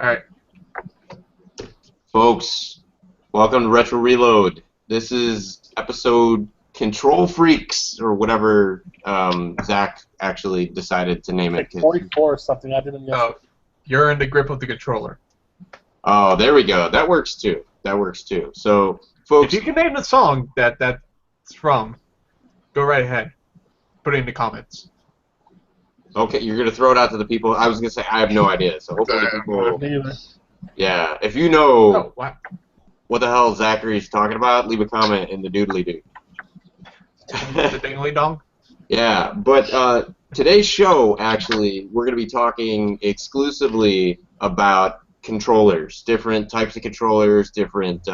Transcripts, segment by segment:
Alright. Folks, welcome to Retro Reload. This is episode Control Freaks, or whatever Zach actually decided to name it. Like 44 or something. I didn't guess. Oh, you're in the grip of the controller. Oh, there we go. That works too. So, folks, If you can name the song that's from, go right ahead. Put it in the comments. okay, you're gonna throw it out to the people. I was gonna say I have no idea. So hopefully people, Me either. yeah. If you know Oh, wow. what the hell Zachary's talking about, leave a comment in the doodly doo. The dingly dong? Yeah, but today's show, actually, we're going to be talking exclusively about controllers, different types of controllers, different,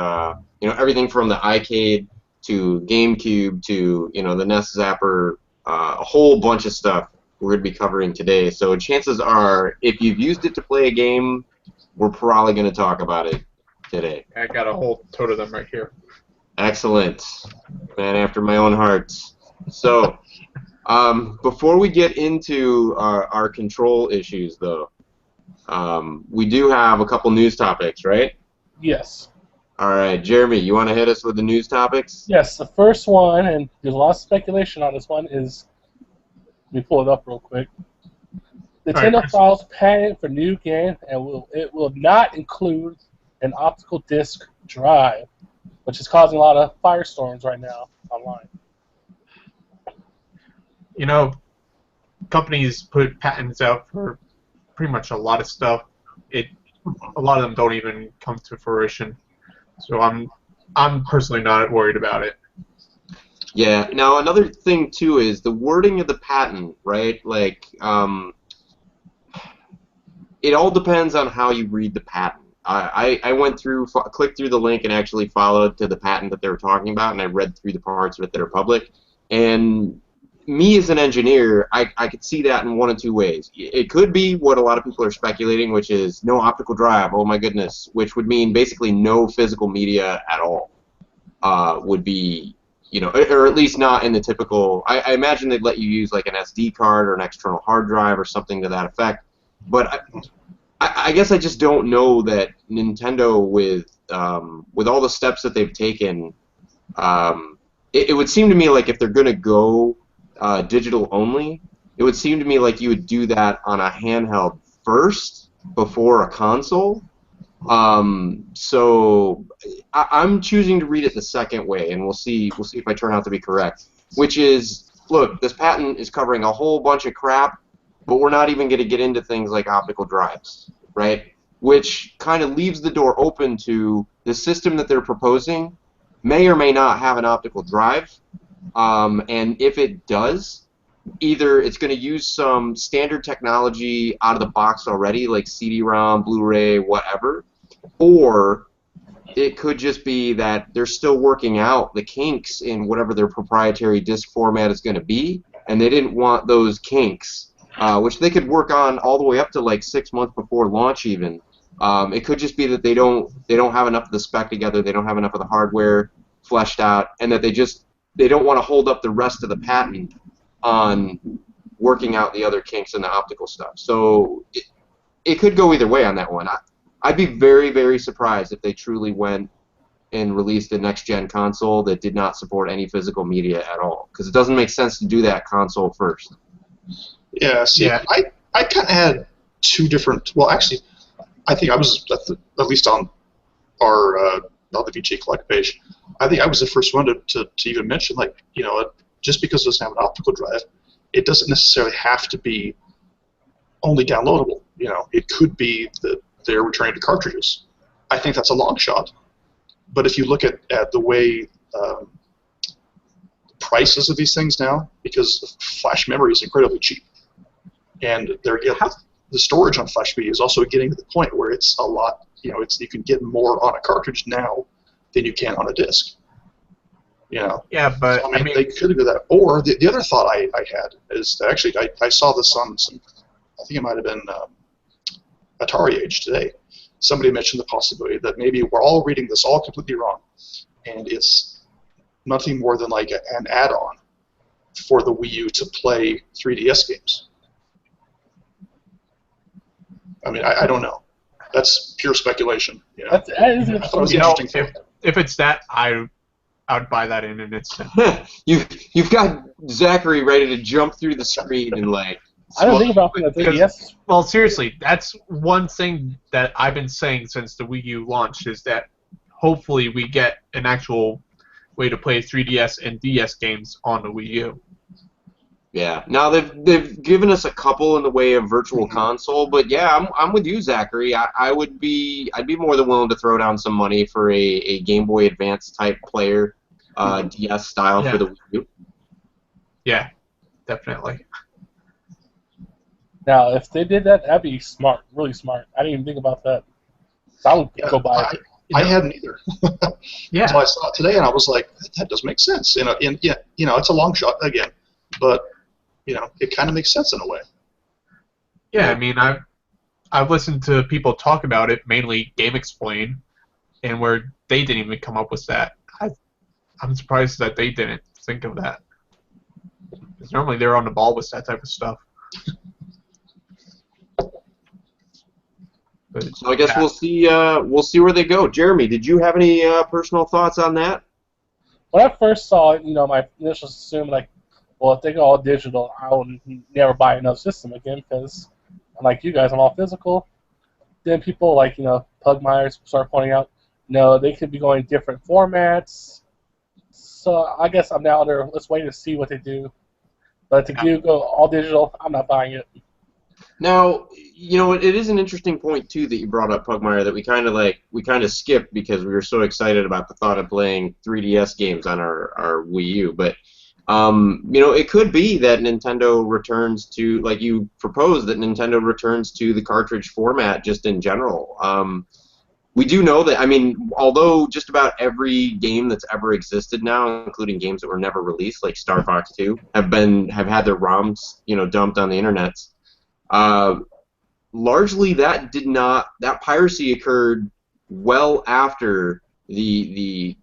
everything from the iCade to GameCube to, the NES Zapper, a whole bunch of stuff we're going to be covering today. So chances are, if you've used it to play a game, we're probably going to talk about it today. I got a whole tote of them right here. Excellent. Man after my own heart. So, before we get into our control issues, though, we do have a couple news topics, right? Yes. All right, Jeremy, you want to hit us with the news topics? Yes, the first one, and there's a lot of speculation on this one, is... Let me pull it up real quick. Nintendo files patent for new game, and it will not include an optical disc drive, which is causing a lot of firestorms right now online. Companies put patents out for pretty much a lot of stuff. A lot of them don't even come to fruition. So I'm personally not worried about it. Yeah. Now, another thing, too, is the wording of the patent, right? Like, it all depends on how you read the patent. I went through, clicked through the link and actually followed to the patent that they were talking about, and I read through the parts of it that are public. And me as an engineer, I could see that in one of two ways. It could be what a lot of people are speculating, which is no optical drive, oh my goodness, which would mean basically no physical media at all would be, or at least not in the typical, I imagine they'd let you use like an SD card or an external hard drive or something to that effect. But I guess I just don't know that Nintendo, with all the steps that they've taken, it would seem to me like if they're going to go digital only, it would seem to me like you would do that on a handheld first before a console. So I'm choosing to read it the second way, and we'll see if I turn out to be correct. Which is, look, this patent is covering a whole bunch of crap, but we're not even going to get into things like optical drives, right? Which kind of leaves the door open to the system that they're proposing may or may not have an optical drive, and if it does, either it's going to use some standard technology out of the box already, like CD-ROM, Blu-ray, whatever, or it could just be that they're still working out the kinks in whatever their proprietary disc format is going to be, and they didn't want those kinks, which they could work on all the way up to like 6 months before launch even. It could just be that they don't have enough of the spec together, they don't have enough of the hardware fleshed out, and that they don't want to hold up the rest of the patent on working out the other kinks and the optical stuff. So it could go either way on that one. I'd be very, very surprised if they truly went and released a next-gen console that did not support any physical media at all, because it doesn't make sense to do that console first. Yeah, see, yeah. I kind of had two different... Well, actually, I think I was, at least on our on the VG Collect page, I think I was the first one to even mention, like, just because it doesn't have an optical drive, it doesn't necessarily have to be only downloadable. It could be that they're returning to cartridges. I think that's a long shot. But if you look at the way the prices of these things now, because flash memory is incredibly cheap, and the storage on flash media is also getting to the point where it's a lot. You can get more on a cartridge now than you can on a disc. Yeah, but so, I mean, they could do that. Or the other thought I had is that actually I saw this on some. I think it might have been Atari Age today. Somebody mentioned the possibility that maybe we're all reading this all completely wrong, and it's nothing more than like an add-on for the Wii U to play 3DS games. I mean, I don't know. That's pure speculation. That is I thought it was interesting. interesting. if it's that, I would buy that in an instant. You've got Zachary ready to jump through the screen and like. I don't think about the 3DS. Well, seriously, that's one thing that I've been saying since the Wii U launched is that hopefully we get an actual way to play 3DS and DS games on the Wii U. Yeah. Now they've given us a couple in the way of Virtual Console, but yeah, I'm with you, Zachary. I'd be more than willing to throw down some money for a Game Boy Advance type player, DS style for the Wii U. Yeah, definitely. Now, if they did that, that'd be smart, really smart. I didn't even think about that. So I would go buy it. I hadn't either. Yeah. So I saw it today, and I was like, that does make sense. It's a long shot again, but it kind of makes sense in a way. Yeah, I mean, I've listened to people talk about it, mainly Game Explain, and where they didn't even come up with that. I'm surprised that they didn't think of that. Because normally they're on the ball with that type of stuff. But, So I guess we'll see where they go. Jeremy, did you have any personal thoughts on that? When I first saw it, my initial assumed like, well, if they go all digital, I will never buy another system again because, like you guys, I'm all physical. Then people like Pugmire start pointing out, no, they could be going different formats. So I guess I'm now there. Let's wait and see what they do. But if they do go all digital, I'm not buying it. Now, it is an interesting point too that you brought up, Pugmire, that we kind of skipped because we were so excited about the thought of playing 3DS games on our Wii U. But it could be that Nintendo returns to, like you proposed, that Nintendo returns to the cartridge format just in general. We do know that, although just about every game that's ever existed now, including games that were never released, like Star Fox 2, have had their ROMs, dumped on the internet. Largely, that piracy occurred well after the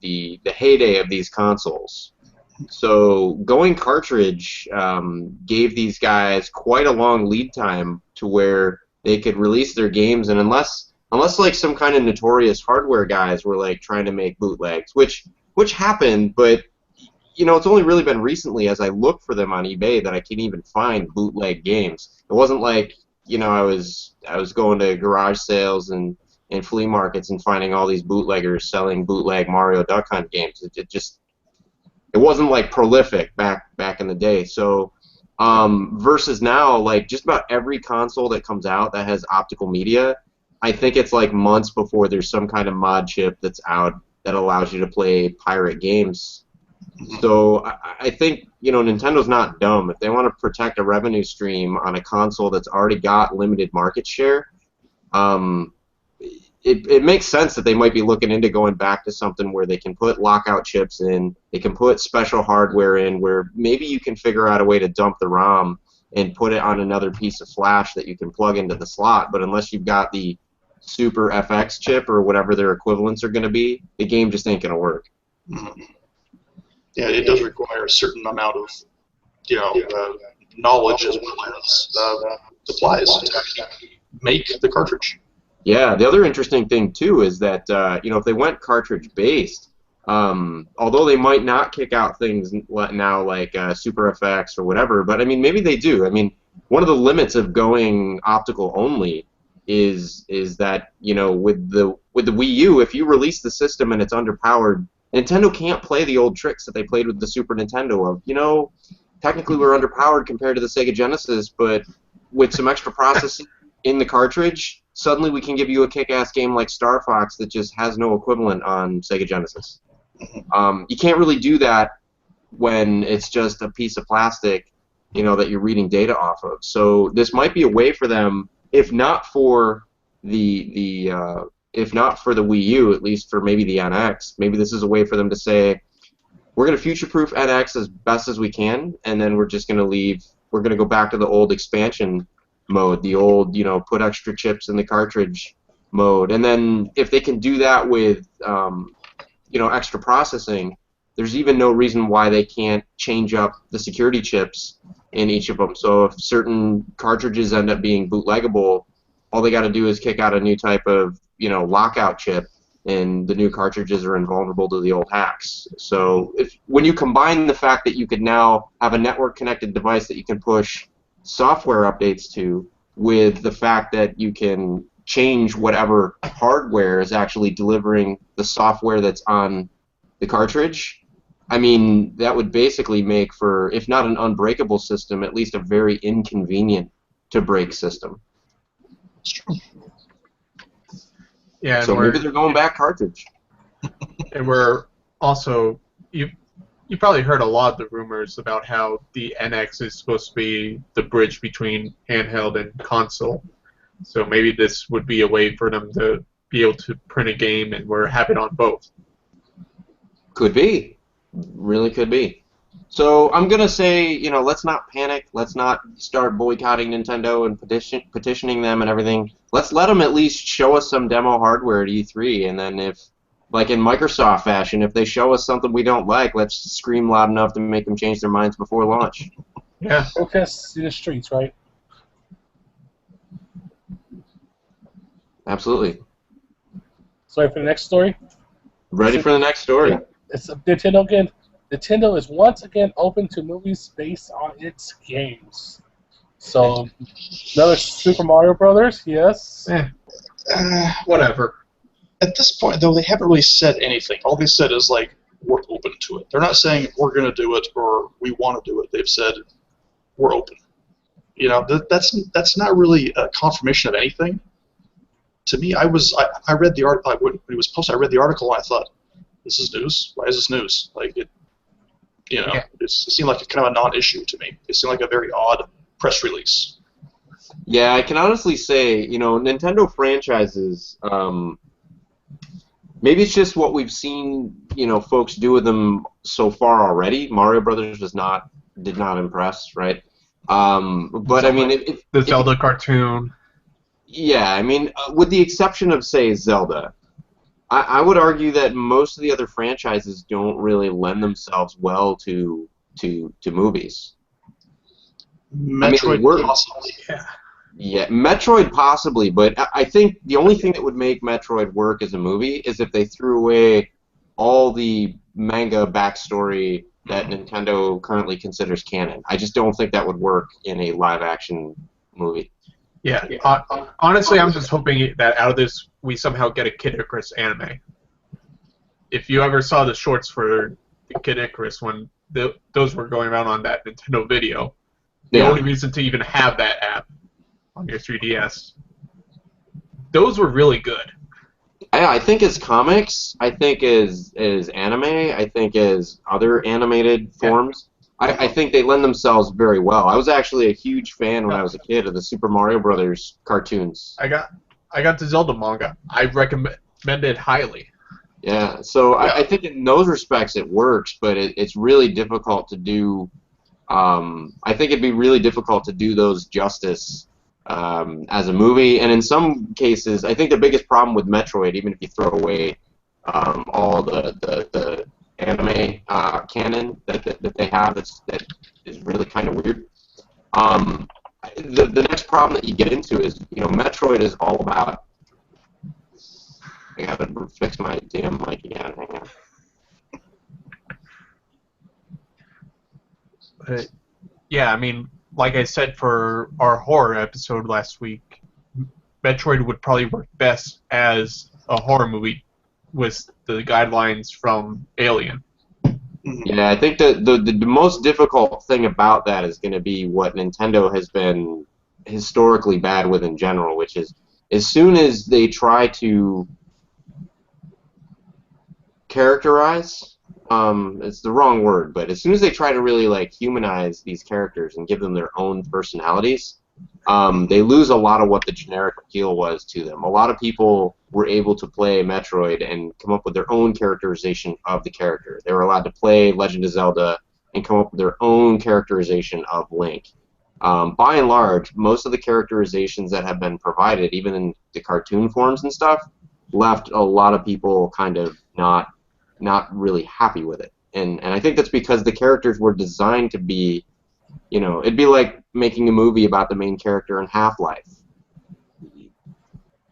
heyday of these consoles. So going cartridge gave these guys quite a long lead time to where they could release their games, and unless like some kind of notorious hardware guys were like trying to make bootlegs, which happened, but it's only really been recently as I look for them on eBay that I can even find bootleg games. It wasn't like I was going to garage sales and flea markets and finding all these bootleggers selling bootleg Mario Duck Hunt games. It wasn't like prolific back in the day. So versus now, like just about every console that comes out that has optical media, I think it's like months before there's some kind of mod chip that's out that allows you to play pirate games. So I think Nintendo's not dumb. If they want to protect a revenue stream on a console that's already got limited market share, it makes sense that they might be looking into going back to something where they can put lockout chips in, they can put special hardware in, where maybe you can figure out a way to dump the ROM and put it on another piece of flash that you can plug into the slot. But unless you've got the Super FX chip or whatever their equivalents are going to be, the game just ain't going to work. Mm-hmm. Yeah, it does require a certain amount of, knowledge as well as supplies to actually make the cartridge. Yeah, the other interesting thing too is that if they went cartridge based, although they might not kick out things now like Super FX or whatever, but maybe they do. One of the limits of going optical only is that with the Wii U, if you release the system and it's underpowered, Nintendo can't play the old tricks that they played with the Super Nintendo of, technically we're underpowered compared to the Sega Genesis, but with some extra processing in the cartridge, suddenly we can give you a kick-ass game like Star Fox that just has no equivalent on Sega Genesis. You can't really do that when it's just a piece of plastic, that you're reading data off of. So this might be a way for them, if not for the Wii U, at least for maybe the NX. Maybe this is a way for them to say, we're going to future-proof NX as best as we can, and then we're just going to we're going to go back to the old expansion mode, the old, put extra chips in the cartridge mode. And then if they can do that with, extra processing, there's even no reason why they can't change up the security chips in each of them. So if certain cartridges end up being bootleggable, all they got to do is kick out a new type of, lockout chip, and the new cartridges are invulnerable to the old hacks. So when you combine the fact that you could now have a network-connected device that you can push software updates to, with the fact that you can change whatever hardware is actually delivering the software that's on the cartridge, I mean, that would basically make for, if not an unbreakable system, at least a very inconvenient to break system. It's true. Yeah, So maybe they're going back cartridge. And we're also, you probably heard a lot of the rumors about how the NX is supposed to be the bridge between handheld and console. So maybe this would be a way for them to be able to print a game and we're have it on both. Could be. Really could be. So I'm going to say, let's not panic. Let's not start boycotting Nintendo and petitioning them and everything. Let's let them at least show us some demo hardware at E3, and then if, like in Microsoft fashion, if they show us something we don't like, let's scream loud enough to make them change their minds before launch. Yeah. Protests in the streets, right? Absolutely. Sorry for the next story. Ready for the next story. It's Nintendo again. Nintendo is once again open to movies based on its games. So, another Super Mario Brothers, yes. Whatever. At this point, though, they haven't really said anything. All they said is, like, we're open to it. They're not saying we're going to do it or we want to do it. They've said we're open. That's not really a confirmation of anything. To me, I read the article when it was posted. I read the article and I thought, this is news. Why is this news? Like it seemed like a kind of a non-issue to me. It seemed like a very odd press release. Yeah, I can honestly say, Nintendo franchises. Maybe it's just what we've seen, folks do with them so far already. Mario Brothers did not impress, right? But I mean, the Zelda cartoon. Yeah, I mean, with the exception of, say, Zelda, I would argue that most of the other franchises don't really lend themselves well to movies. Metroid, possibly. Yeah, Metroid possibly, but I think the only thing that would make Metroid work as a movie is if they threw away all the manga backstory that Nintendo currently considers canon. I just don't think that would work in a live-action movie. Yeah, honestly, I'm just hoping that out of this we somehow get a Kid Icarus anime. If you ever saw the shorts for the Kid Icarus when those were going around on that Nintendo video, the only reason to even have that app on your 3DS, those were really good. I think as comics, I think as anime, I think as other animated forms, I think they lend themselves very well. I was actually a huge fan when I was a kid of the Super Mario Brothers cartoons. I got the Zelda manga. I recommend it highly. Yeah, so I think in those respects it works, but it's really difficult to do. I think it'd be really difficult to do those justice as a movie, and in some cases, I think the biggest problem with Metroid, even if you throw away all the anime canon that they have that is really kind of weird. The next problem that you get into is, Metroid is all about. I gotta fix my damn mic again. Hang on. Yeah, I mean, like I said for our horror episode last week, Metroid would probably work best as a horror movie with the guidelines from Alien. Yeah, I think the most difficult thing about that is going to be what Nintendo has been historically bad with in general, which is as soon as they try to characterize, it's the wrong word, but as soon as they try to really humanize these characters and give them their own personalities, they lose a lot of what the generic appeal was to them. A lot of people were able to play Metroid and come up with their own characterization of the character. They were allowed to play Legend of Zelda and come up with their own characterization of Link. By and large, most of the characterizations that have been provided, even in the cartoon forms and stuff, left a lot of people kind of not really happy with it. And I think that's because the characters were designed to be, it'd be like making a movie about the main character in Half-Life.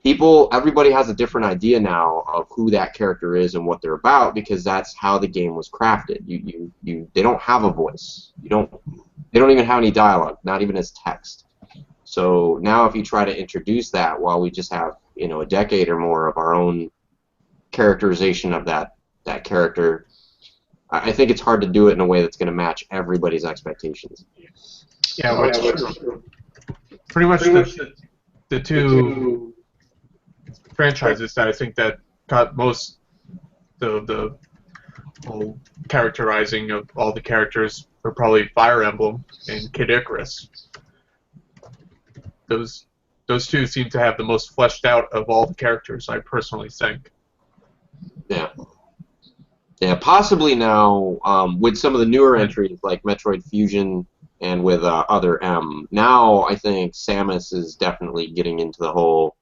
everybody has a different idea now of who that character is and what they're about because that's how the game was crafted. They don't have a voice. They don't even have any dialogue, not even as text. So now if you try to introduce that while we just have, a decade or more of our own characterization of that character, I think it's hard to do it in a way that's going to match everybody's expectations. Yeah, pretty much the two franchises that I think that got most the whole characterizing of all the characters were probably Fire Emblem and Kid Icarus. Those two seem to have the most fleshed out of all the characters, I personally think. Yeah. Yeah, possibly now with some of the newer entries like Metroid Fusion and with Other M. Now I think Samus is definitely getting into the whole,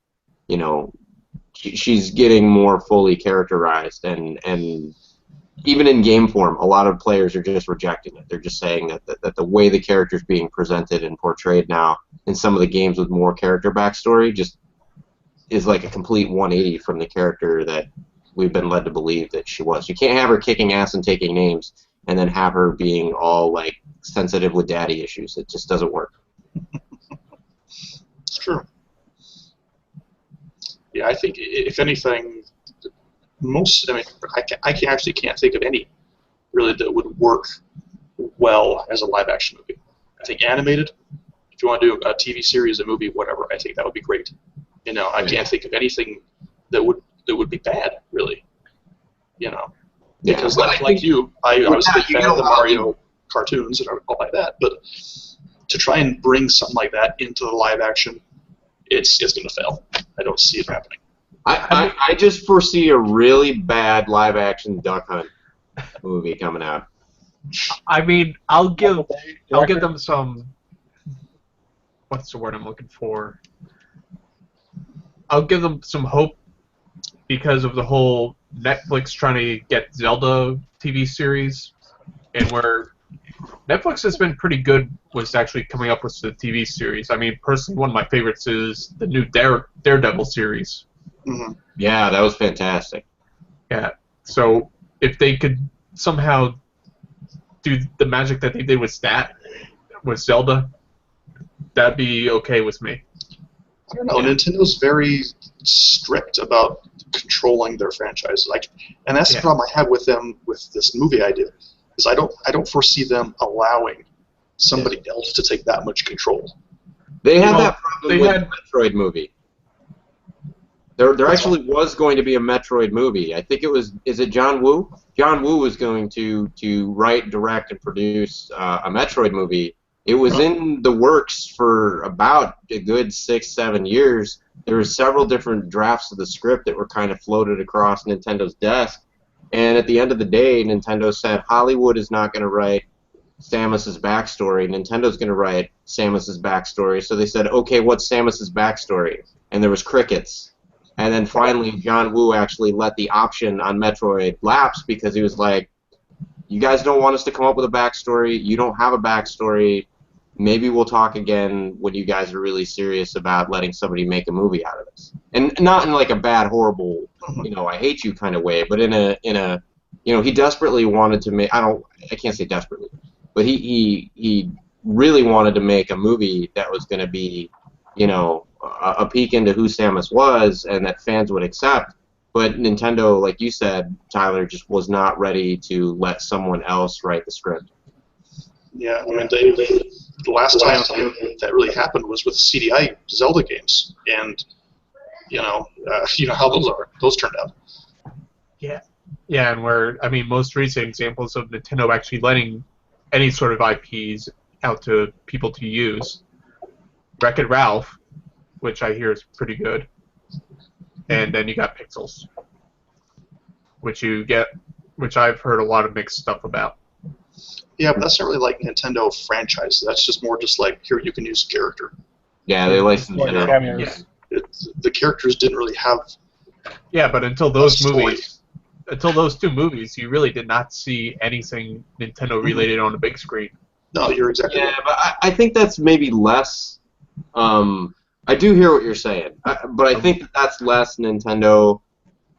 she's getting more fully characterized and even in game form, a lot of players are just rejecting it. They're just saying that the way the character's being presented and portrayed now in some of the games with more character backstory just is like a complete 180 from the character that we've been led to believe that she was. You can't have her kicking ass and taking names and then have her being all like sensitive with daddy issues. It just doesn't work. It's true. Yeah, I think if anything, I can't think of any really that would work well as a live action movie. I think animated, if you want to do a TV series, a movie, whatever, I think that would be great. I can't think of anything that would be bad, really. Because like you, I was a big fan of the Mario cartoons and all like that, but to try and bring something like that into the live action, it's going to fail. I don't see it happening. I just foresee a really bad live action Duck Hunt movie coming out. I mean, I'll give them some. What's the word I'm looking for? I'll give them some hope because of the whole Netflix trying to get Zelda TV series, and where Netflix has been pretty good with actually coming up with the TV series. I mean, personally, one of my favorites is the new Daredevil series. Mm-hmm. Yeah, that was fantastic. Yeah, so if they could somehow do the magic that they did with Zelda, that'd be okay with me. I don't know. Yeah. Nintendo's very strict about controlling their franchise, and that's the problem I have with them with this movie idea. Is I don't foresee them allowing somebody else to take that much control. They had that problem with the Metroid movie. There actually was going to be a Metroid movie. I think it was. Is it John Woo? John Woo was going to write, direct, and produce a Metroid movie. It was in the works for about a good 6-7 years. There were several different drafts of the script that were kind of floated across Nintendo's desk. And at the end of the day, Nintendo said Hollywood is not going to write Samus's backstory. Nintendo's going to write Samus's backstory. So they said, okay, what's Samus's backstory? And there was crickets. And then finally, John Woo actually let the option on Metroid lapse because he was like, you guys don't want us to come up with a backstory. You don't have a backstory. Maybe we'll talk again when you guys are really serious about letting somebody make a movie out of this. And not in like a bad, horrible, I hate you kind of way, but in a he desperately wanted to make, I can't say desperately, but he really wanted to make a movie that was going to be, a peek into who Samus was and that fans would accept. But Nintendo, like you said, Tyler, just was not ready to let someone else write the script. Yeah, I mean, the last time that really happened was with CDI Zelda games, and you know how those turned out. Yeah, and most recent examples of Nintendo actually letting any sort of IPs out to people to use. Wreck-It Ralph, which I hear is pretty good, and then you got Pixels, which I've heard a lot of mixed stuff about. Yeah, but that's not really like Nintendo franchise. That's just more just like, here, you can use a character. Yeah, they licensed it. Yeah. The characters didn't really have... Yeah, but until those two movies, you really did not see anything Nintendo related on the big screen. No, you're exactly right. Yeah, but I think that's maybe less I do hear what you're saying, but I think that that's less Nintendo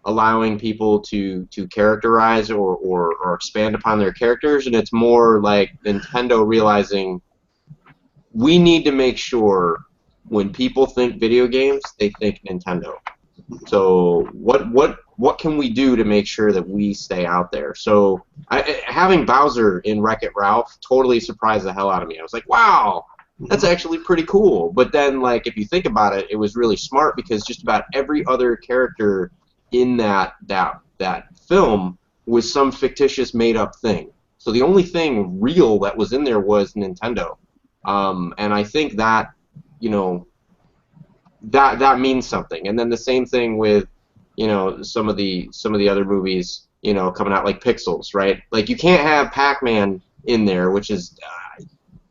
allowing people to characterize or expand upon their characters, and it's more like Nintendo realizing we need to make sure when people think video games, they think Nintendo. So what can we do to make sure that we stay out there? So having Bowser in Wreck-It Ralph totally surprised the hell out of me. I was like, wow, that's actually pretty cool. But then, like, if you think about it, it was really smart because just about every other character in that film was some fictitious made-up thing. So the only thing real that was in there was Nintendo. And I think that, you know, that means something. And then the same thing with, you know, some of the other movies, you know, coming out like Pixels, right? Like you can't have Pac-Man in there, which is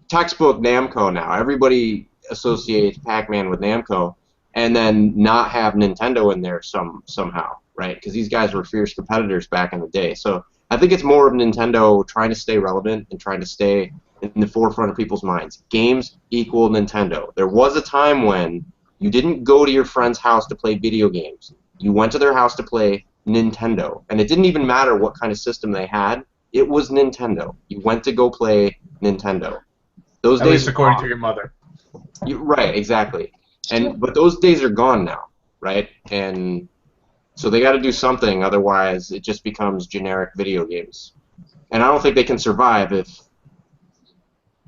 textbook Namco now. Everybody associates Pac-Man with Namco, and then not have Nintendo in there somehow, right? Because these guys were fierce competitors back in the day. So I think it's more of Nintendo trying to stay relevant and trying to stay in the forefront of people's minds. Games equal Nintendo. There was a time when you didn't go to your friend's house to play video games. You went to their house to play Nintendo. And it didn't even matter what kind of system they had. It was Nintendo. You went to go play Nintendo. Those At days least according to your mother. Right, exactly. But those days are gone now, right? And so they got to do something, otherwise it just becomes generic video games. And I don't think they can survive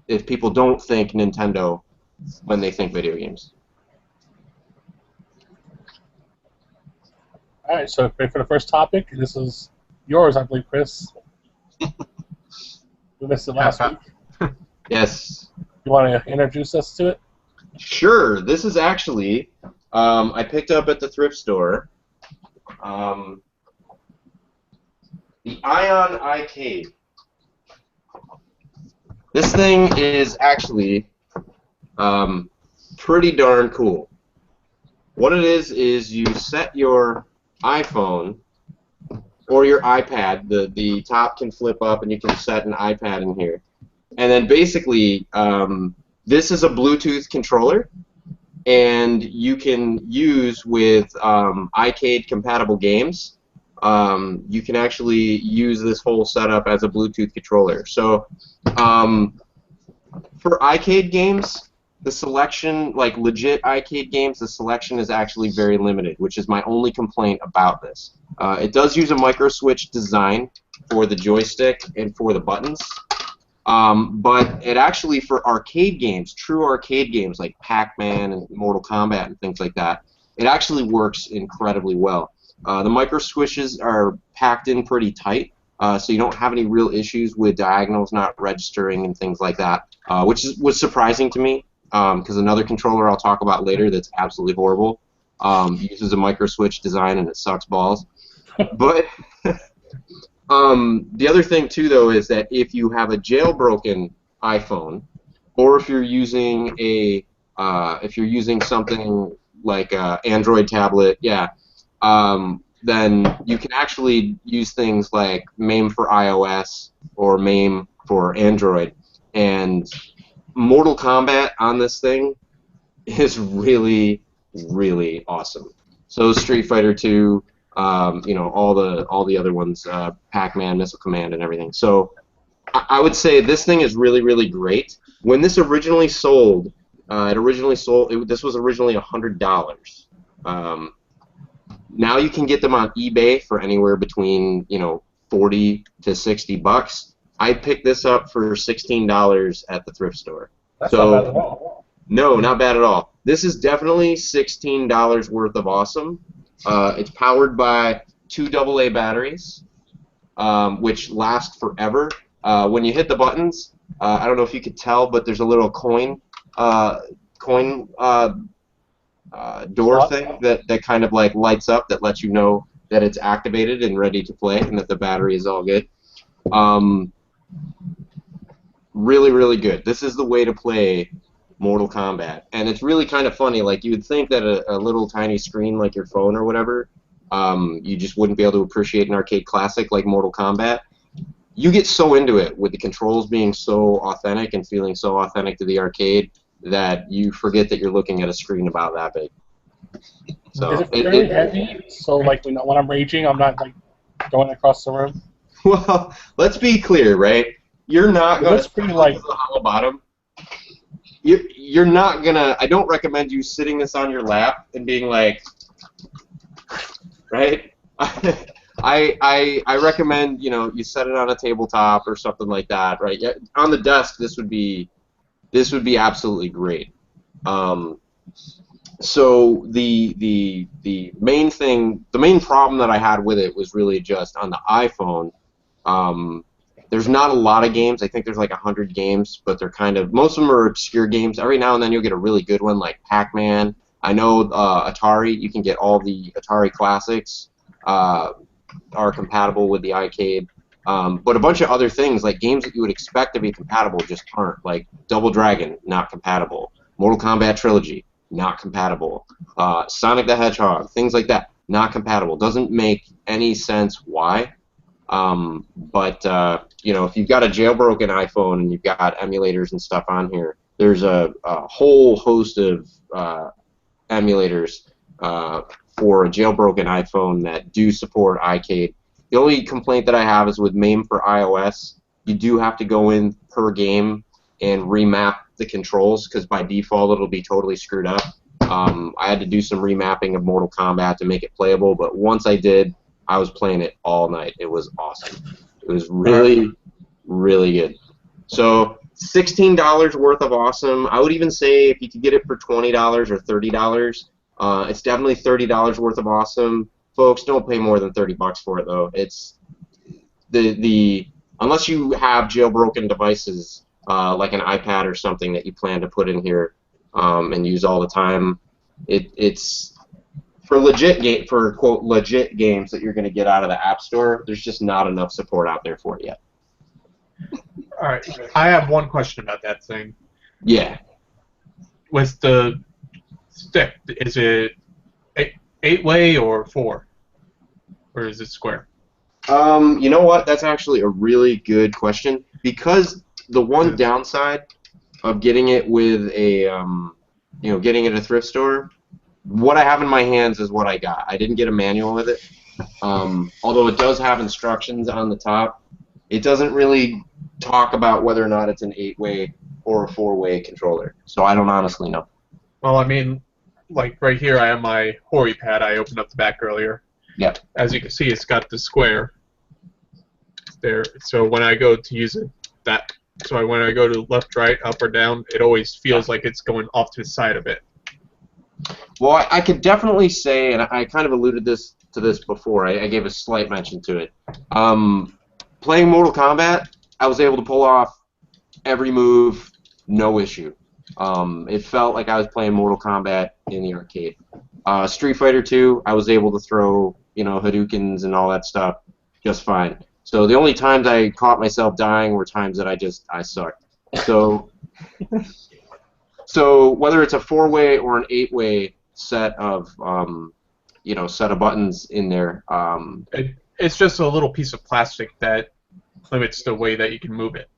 if people don't think Nintendo when they think video games. All right, so ready for the first topic? This is yours, I believe, Chris. We missed it last week. Yes. You want to introduce us to it? Sure. This is actually I picked up at the thrift store. The Ion Arcade. This thing is actually pretty darn cool. What it is you set your iPhone or your iPad. The top can flip up and you can set an iPad in here. And then basically, this is a Bluetooth controller, and you can use with iCade-compatible games. You can actually use this whole setup as a Bluetooth controller. So for iCade games, the selection, like legit iCade games, the selection is actually very limited, which is my only complaint about this. It does use a micro switch design for the joystick and for the buttons. But it actually, for arcade games, true arcade games like Pac-Man and Mortal Kombat and things like that, it actually works incredibly well. The micro switches are packed in pretty tight, so you don't have any real issues with diagonals not registering and things like that, which was surprising to me, because another controller I'll talk about later that's absolutely horrible uses a micro switch design and it sucks balls. But the other thing too, though, is that if you have a jailbroken iPhone, or if you're using something like an Android tablet, then you can actually use things like MAME for iOS or MAME for Android. And Mortal Kombat on this thing is really, really awesome. So Street Fighter 2. You know, all the other ones, Pac-Man, Missile Command, and everything. So I would say this thing is really, really great. When this originally sold, this was originally $100. Now you can get them on eBay for anywhere between, you know, $40 to $60. I picked this up for $16 at the thrift store. That's not bad at all. No, not bad at all. This is definitely $16 worth of awesome. It's powered by 2 AA batteries, which last forever. When you hit the buttons, I don't know if you could tell, but there's a little coin door thing that kind of like lights up that lets you know that it's activated and ready to play and that the battery is all good. Really, really good. This is the way to play Mortal Kombat, and it's really kind of funny. Like, you would think that a little tiny screen like your phone or whatever, you just wouldn't be able to appreciate an arcade classic like Mortal Kombat. You get so into it with the controls being so authentic and feeling so authentic to the arcade. that you forget that you're looking at a screen about that big. So is it fairly heavy? So like when I'm raging, I'm not like going across the room. Well, let's be clear, right? You're not going to pretty like the hollow bottom. You're not gonna. I don't recommend you sitting this on your lap and being like, right? I recommend you set it on a tabletop or something like that, right? Yeah, on the desk, this would be absolutely great. So the main thing, the main problem that I had with it was really just on the iPhone. There's not a lot of games. I think there's like 100 games, but they're most of them are obscure games. Every now and then you'll get a really good one like Pac-Man. I know Atari, you can get all the Atari classics are compatible with the iCade. But a bunch of other things, like games that you would expect to be compatible, just aren't. Like Double Dragon, not compatible. Mortal Kombat Trilogy, not compatible. Sonic the Hedgehog, things like that, not compatible. Doesn't make any sense why. But if you've got a jailbroken iPhone and you've got emulators and stuff on here, there's a whole host of emulators for a jailbroken iPhone that do support iCade. The only complaint that I have is with MAME for iOS. You do have to go in per game and remap the controls because by default it'll be totally screwed up. I had to do some remapping of Mortal Kombat to make it playable, but once I did, I was playing it all night. It was awesome. It was really, really good. So $16 worth of awesome. I would even say if you could get it for $20 or $30, it's definitely $30 worth of awesome. Folks, don't pay more than $30 for it though. It's unless you have jailbroken devices like an iPad or something that you plan to put in here and use all the time. It's for quote legit games that you're going to get out of the App Store. There's just not enough support out there for it yet. All right, I have one question about that thing. Yeah. With the stick, is it 8-way or 4, or is it square? You know what? That's actually a really good question because the one downside of getting it with a getting it at a thrift store, what I have in my hands is what I got. I didn't get a manual with it. Although it does have instructions on the top, it doesn't really talk about whether or not it's an 8-way or a 4-way controller. So I don't honestly know. Well, I mean, like right here, I have my Hori pad. I opened up the back earlier. Yep. As you can see, it's got the square there. So when I go to use it, when I go to left, right, up, or down, it always feels like it's going off to the side of it. Well, I could definitely say, and I kind of alluded to this before. I gave a slight mention to it. Playing Mortal Kombat, I was able to pull off every move, no issue. It felt like I was playing Mortal Kombat in the arcade. Street Fighter 2, I was able to throw, Hadoukens and all that stuff just fine. So the only times I caught myself dying were times that I sucked. So, so whether it's a 4-way or an 8-way set of, set of buttons in there. It's just a little piece of plastic that limits the way that you can move it.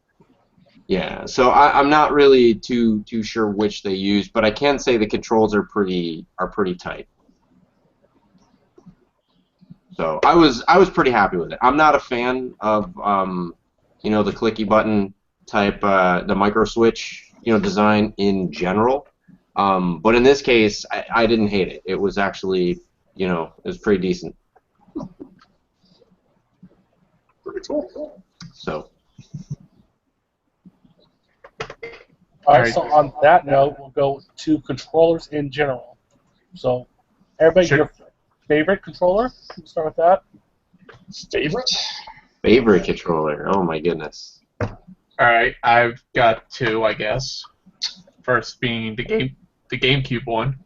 Yeah, so I'm not really too sure which they use, but I can say the controls are pretty tight. So I was pretty happy with it. I'm not a fan of the clicky button type the micro switch design in general, but in this case I didn't hate it. It was actually it was pretty decent. Pretty cool. So. Alright, so on that note, we'll go to controllers in general. So, everybody, your favorite controller? We'll start with that. Favorite? Favorite controller? Oh my goodness. Alright, I've got 2, I guess. First being the GameCube one.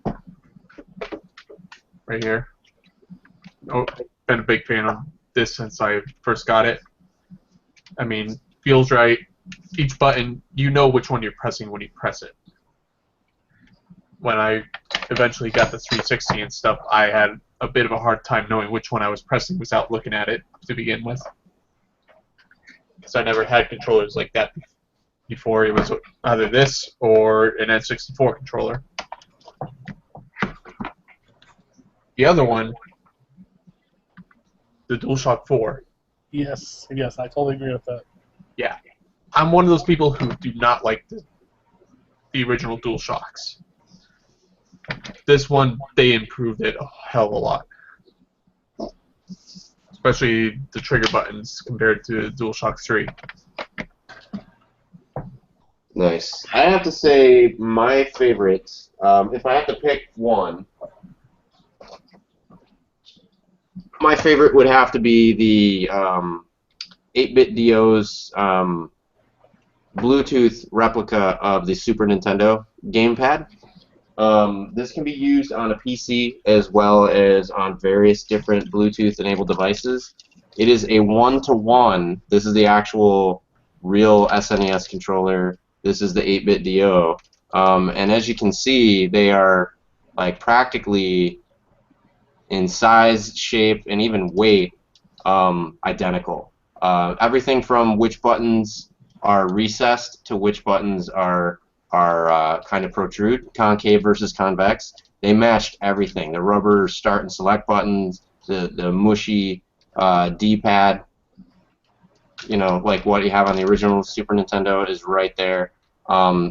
Right here. Oh, been a big fan of this since I first got it. I mean, feels right. Each button, you know which one you're pressing when you press it. When I eventually got the 360 and stuff, I had a bit of a hard time knowing which one I was pressing without looking at it to begin with. Because I never had controllers like that before it was either this or an N64 controller. The other one, the DualShock 4. Yes, I totally agree with that. Yeah. I'm one of those people who do not like the original DualShocks. This one, they improved it a hell of a lot. Especially the trigger buttons compared to DualShock 3. Nice. I have to say my favorite, if I have to pick one, my favorite would have to be the 8-bit DO's Bluetooth replica of the Super Nintendo gamepad. This can be used on a PC as well as on various different Bluetooth-enabled devices. It is a one-to-one. This is the actual real SNES controller. This is the 8-bit DO. And as you can see, they are like practically in size, shape, and even weight identical. Everything from which buttons are recessed to which buttons are kind of protrude, concave versus convex. They matched everything. The rubber start and select buttons, the mushy D-pad, you know, like what you have on the original Super Nintendo is right there.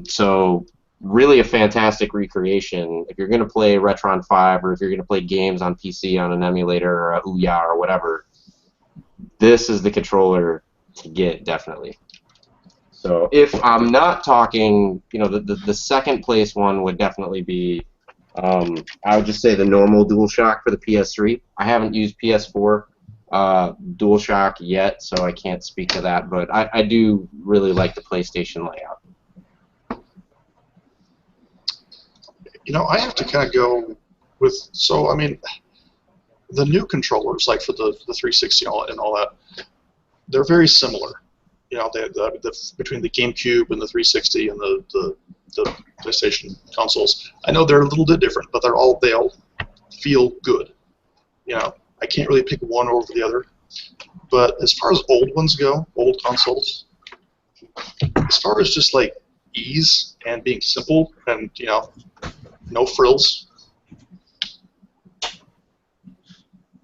So really a fantastic recreation. If you're going to play Retron 5 or if you're going to play games on PC on an emulator or a Ouya or whatever, this is the controller to get, definitely. So if I'm not talking, you know, the second place one would definitely be, I would just say the normal DualShock for the PS3. I haven't used PS4 DualShock yet, so I can't speak to that, but I do really like the PlayStation layout. You know, I have to kind of go with, so, I mean, the new controllers, like for the 360 and all that, they're very similar. You know, between the GameCube and the 360 and the PlayStation consoles. I know they're a little bit different, but they all feel good. You know, I can't really pick one over the other. But as far as old ones go, old consoles, as far as just like ease and being simple and, you know, no frills,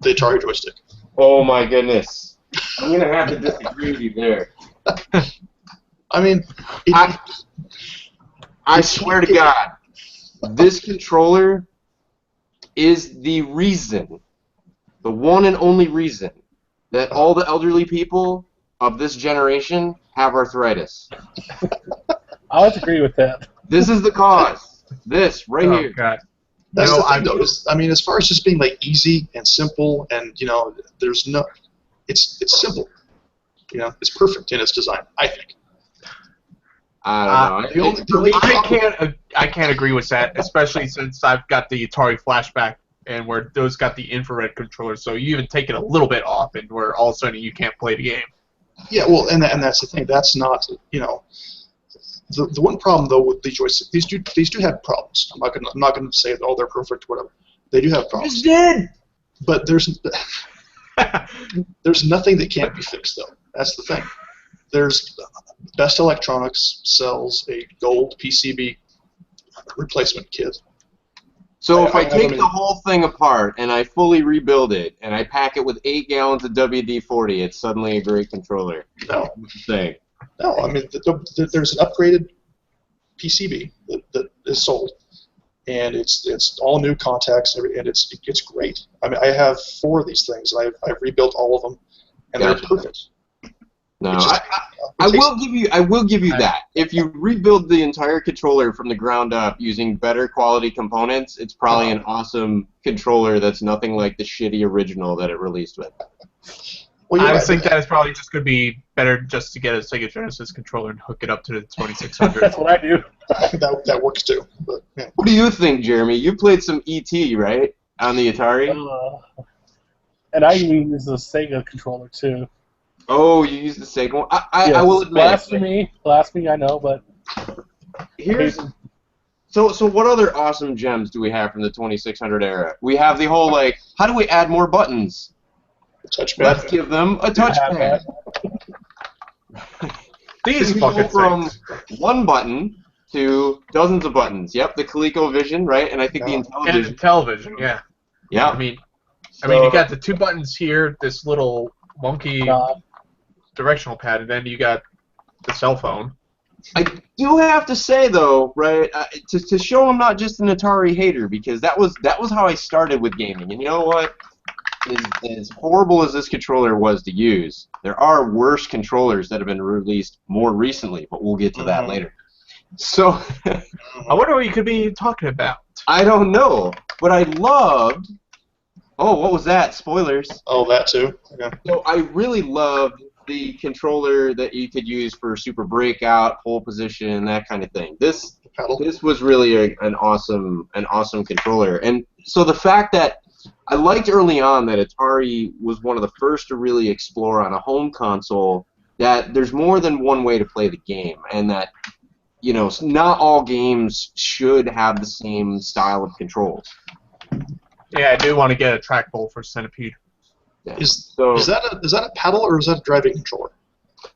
the Atari joystick. Oh my goodness. I'm going to have to disagree with you there. I mean, I swear to God, this controller is the reason, the one and only reason, that all the elderly people of this generation have arthritis. I would agree with that. This is the cause. This right here. God. That's You know, the thing, though. I mean, as far as just being like easy and simple, and you know, there's no, it's simple. You know, it's perfect in its design, I think. I don't know. I can't agree with that, especially since I've got the Atari Flashback, and where those got the infrared controller, so you even take it a little bit off, and where all of a sudden you can't play the game. Yeah, well, and that's the thing. That's not, you know, the one problem though with the joystick. These do have problems. I'm not gonna say that, oh, they're perfect or whatever. They do have problems. Just did. But there's nothing that can't be fixed though. That's the thing. There's Best Electronics sells a gold PCB replacement kit. So if I take the whole thing apart and I fully rebuild it and I pack it with 8 gallons of WD-40, it's suddenly a great controller. No. Thing. No, I mean there's an upgraded PCB that is sold, and it's all new contacts and it's great. I mean I have 4 of these things and I've rebuilt all of them, and they're perfect. No, I will give you that. If you rebuild the entire controller from the ground up using better quality components, it's probably an awesome controller that's nothing like the shitty original that it released with. Well, I think that is probably just going to be better just to get a Sega Genesis controller and hook it up to the 2600. That's what I do. that works too. But, yeah. What do you think, Jeremy? You played some E.T., right? On the Atari? And I even use the Sega controller too. Oh, you use the Sega one? Yes, I will admit. Blasphemy, I know, but Here's so what other awesome gems do we have from the 2600 era? We have the whole, like, how do we add more buttons? Touchpad. Let's give them a touchpad. These we go fucking from things. one button to dozens of buttons. Yep, the ColecoVision, right? And I think the And the Intellivision. television, yeah. Yeah. I mean, you got the 2 buttons here, this little monkey God. directional pad, and then you got the cell phone. I do have to say though, right, to show I'm not just an Atari hater, because that was how I started with gaming. And you know what? As horrible as this controller was to use, there are worse controllers that have been released more recently, but we'll get to that later. So I wonder what you could be talking about. I don't know, but I loved. Oh, what was that? Spoilers. Oh, that too. Yeah. So I really loved the controller that you could use for super breakout, pole position, that kind of thing. This was really an awesome controller. And so the fact that I liked early on that Atari was one of the first to really explore on a home console that there's more than one way to play the game, and that not all games should have the same style of controls. Yeah, I do want to get a trackball for Centipede. Yeah. Is that a paddle or is that a driving controller?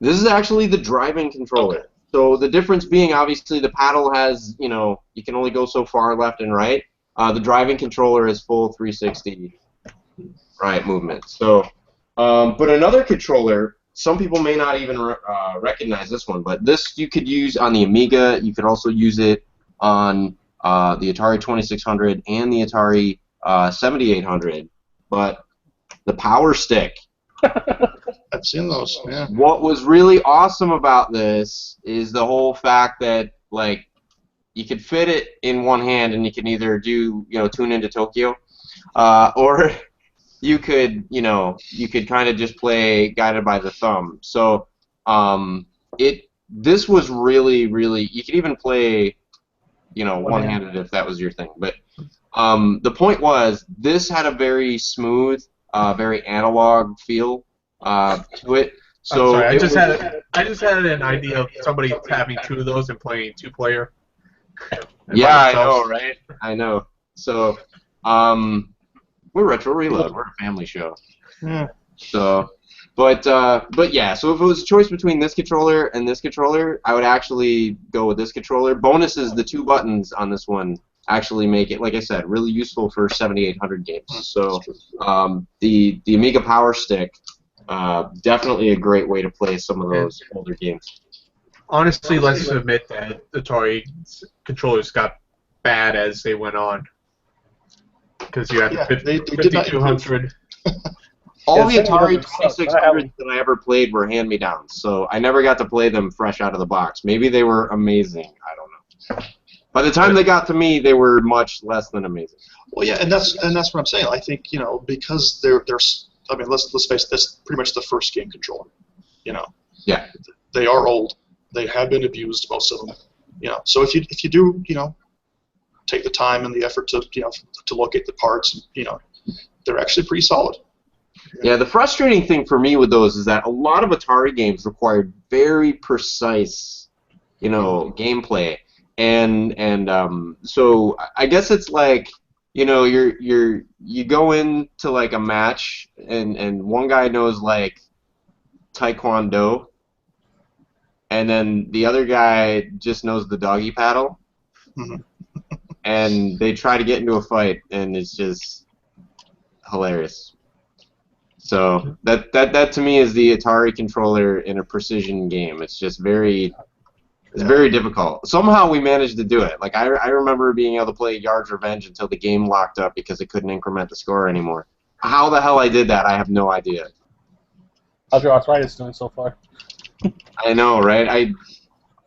This is actually the driving controller. Okay. So the difference being, obviously, the paddle has, you can only go so far left and right. The driving controller is full 360 right movement. So, but another controller, some people may not even recognize this one, but this you could use on the Amiga. You could also use it on the Atari 2600 and the Atari 7800. But the Power Stick. I've seen those. Yeah. What was really awesome about this is the whole fact that you could fit it in one hand, and you can either do Tune Into Tokyo, or you could kind of just play Guided by the Thumb. So this was really you could even play one-handed if that was your thing. But the point was this had a very smooth, very analog feel to it. So I'm sorry, I just had an idea of somebody having 2 of those and playing 2-player. Yeah, I know, right? I know. So, we're Retro Reload. We're a family show. Yeah. So, but yeah. So if it was a choice between this controller and this controller, I would actually go with this controller. Bonus is the 2 buttons on this one actually make it, like I said, really useful for 7800 games. So, the Amiga Power Stick, definitely a great way to play some of those older games. Honestly, let's admit that Atari controllers got bad as they went on. Because you had the 5200. All the Atari 2600s that I ever played were hand-me-downs, so I never got to play them fresh out of the box. Maybe they were amazing. I don't know. By the time they got to me, they were much less than amazing. Well, yeah, and that's what I'm saying. I think because they're I mean, let's face it, that's pretty much the first game controller. Yeah. They are old. They have been abused, most of them. So if you do take the time and the effort to locate the parts, they're actually pretty solid. Yeah, the frustrating thing for me with those is that a lot of Atari games required very precise, gameplay, and so I guess it's like you go into like a match and one guy knows like Taekwondo, and then the other guy just knows the doggy paddle, and they try to get into a fight, and it's just hilarious. So that to me is the Atari controller in a precision game. It's just very difficult. Somehow we managed to do it. Like I remember being able to play Yard's Revenge until the game locked up because it couldn't increment the score anymore. How the hell I did that, I have no idea. How's your arthritis doing so far? I know, right?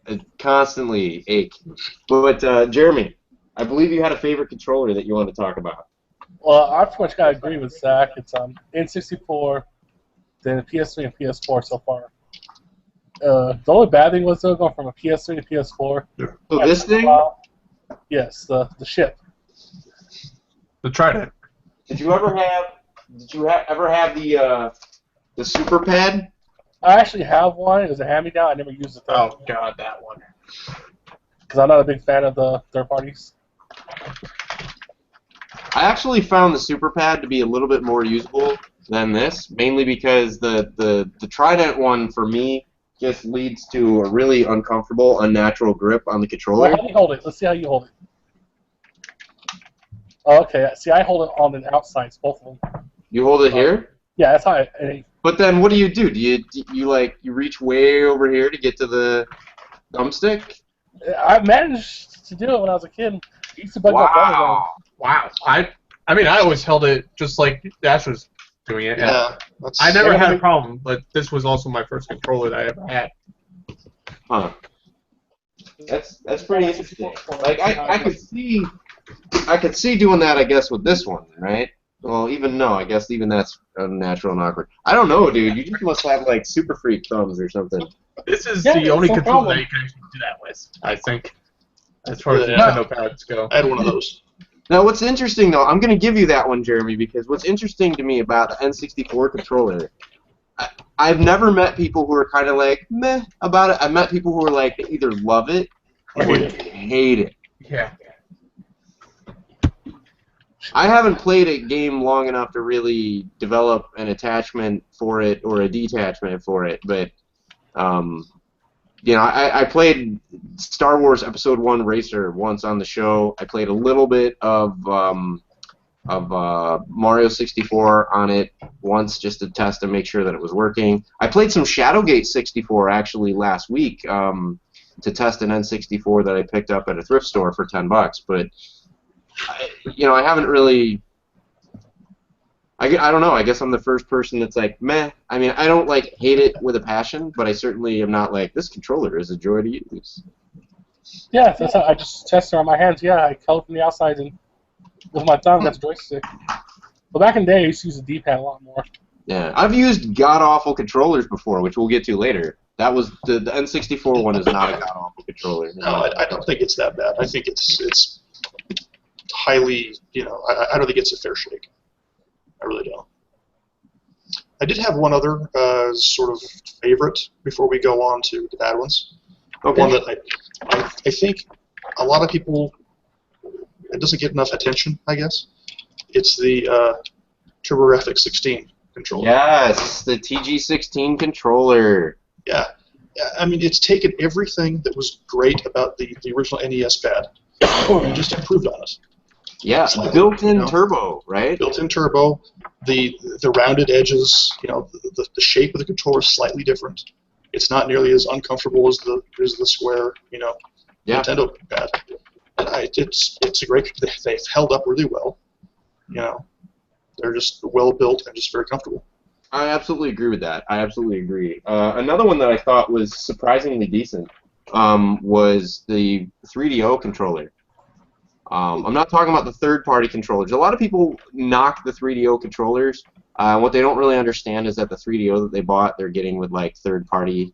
I constantly ache. But Jeremy, I believe you had a favorite controller that you want to talk about. Well, I pretty much got to agree with Zach. It's N64, then PS3 and PS4 so far. The only bad thing was though going from a PS3 to PS4. So this thing? Yes, the ship. The Trident. Did you ever have the Super Pad? I actually have one. It was a hand-me-down. I never used it though. Oh god, that one. Because I'm not a big fan of the third parties. I actually found the Super Pad to be a little bit more usable than this, mainly because the Trident one for me, just leads to a really uncomfortable, unnatural grip on the controller. Well, how do you hold it? Let's see how you hold it. Oh, okay. See, I hold it on the outsides, both of them. You hold it here? Yeah, that's how But then what do? You reach way over here to get to the thumbstick? I managed to do it when I was a kid. I used to bug my brother around. Wow. I mean, I always held it just like Dash was doing it. Yeah. I never had a problem, but this was also my first controller that I ever had. Huh. That's pretty interesting. Like I could see doing that, I guess, with this one, right? Well, I guess even that's unnatural and awkward. I don't know, dude. You just must have like super freak thumbs or something. This is the only controller that you can actually do that with, I think, as far as Nintendo pads go. I had one of those. Now, what's interesting, though, I'm going to give you that one, Jeremy, because what's interesting to me about the N64 controller, I've never met people who are kind of like, meh, about it. I've met people who are like, they either love it or hate it. Yeah. I haven't played a game long enough to really develop an attachment for it or a detachment for it, but, I played Star Wars Episode 1 Racer once on the show. I played a little bit of Mario 64 on it once just to test and make sure that it was working. I played some Shadowgate 64 actually last week to test an N64 that I picked up at a thrift store for $10, but I haven't really. I don't know. I guess I'm the first person that's like, meh. I mean, I don't like hate it with a passion, but I certainly am not like, this controller is a joy to use. Yeah, that's how I just tested it on my hands. Yeah, I held it from the outside and with my thumb, that's a joystick. But back in the day, I used to use the D-pad a lot more. Yeah, I've used god-awful controllers before, which we'll get to later. That was the N64 one is not a god-awful controller. No, I don't think it's that bad. I think it's highly, I don't think it's a fair shake. I really don't. I did have one other sort of favorite before we go on to the bad ones. Okay. One that I think a lot of people, it doesn't get enough attention, I guess. It's the TurboGrafx 16 controller. Yes, the TG16 controller. Yeah. I mean, it's taken everything that was great about the original NES pad and just improved on it. Yeah, built-in turbo, right? Built-in turbo, the rounded edges, the shape of the controller is slightly different. It's not nearly as uncomfortable as the square, Nintendo pad. And it's a great. They've held up really well. They're just well built and just very comfortable. I absolutely agree with that. I absolutely agree. Another one that I thought was surprisingly decent was the 3DO controller. I'm not talking about the third-party controllers. A lot of people knock the 3DO controllers. What they don't really understand is that the 3DO that they bought, they're getting with like third-party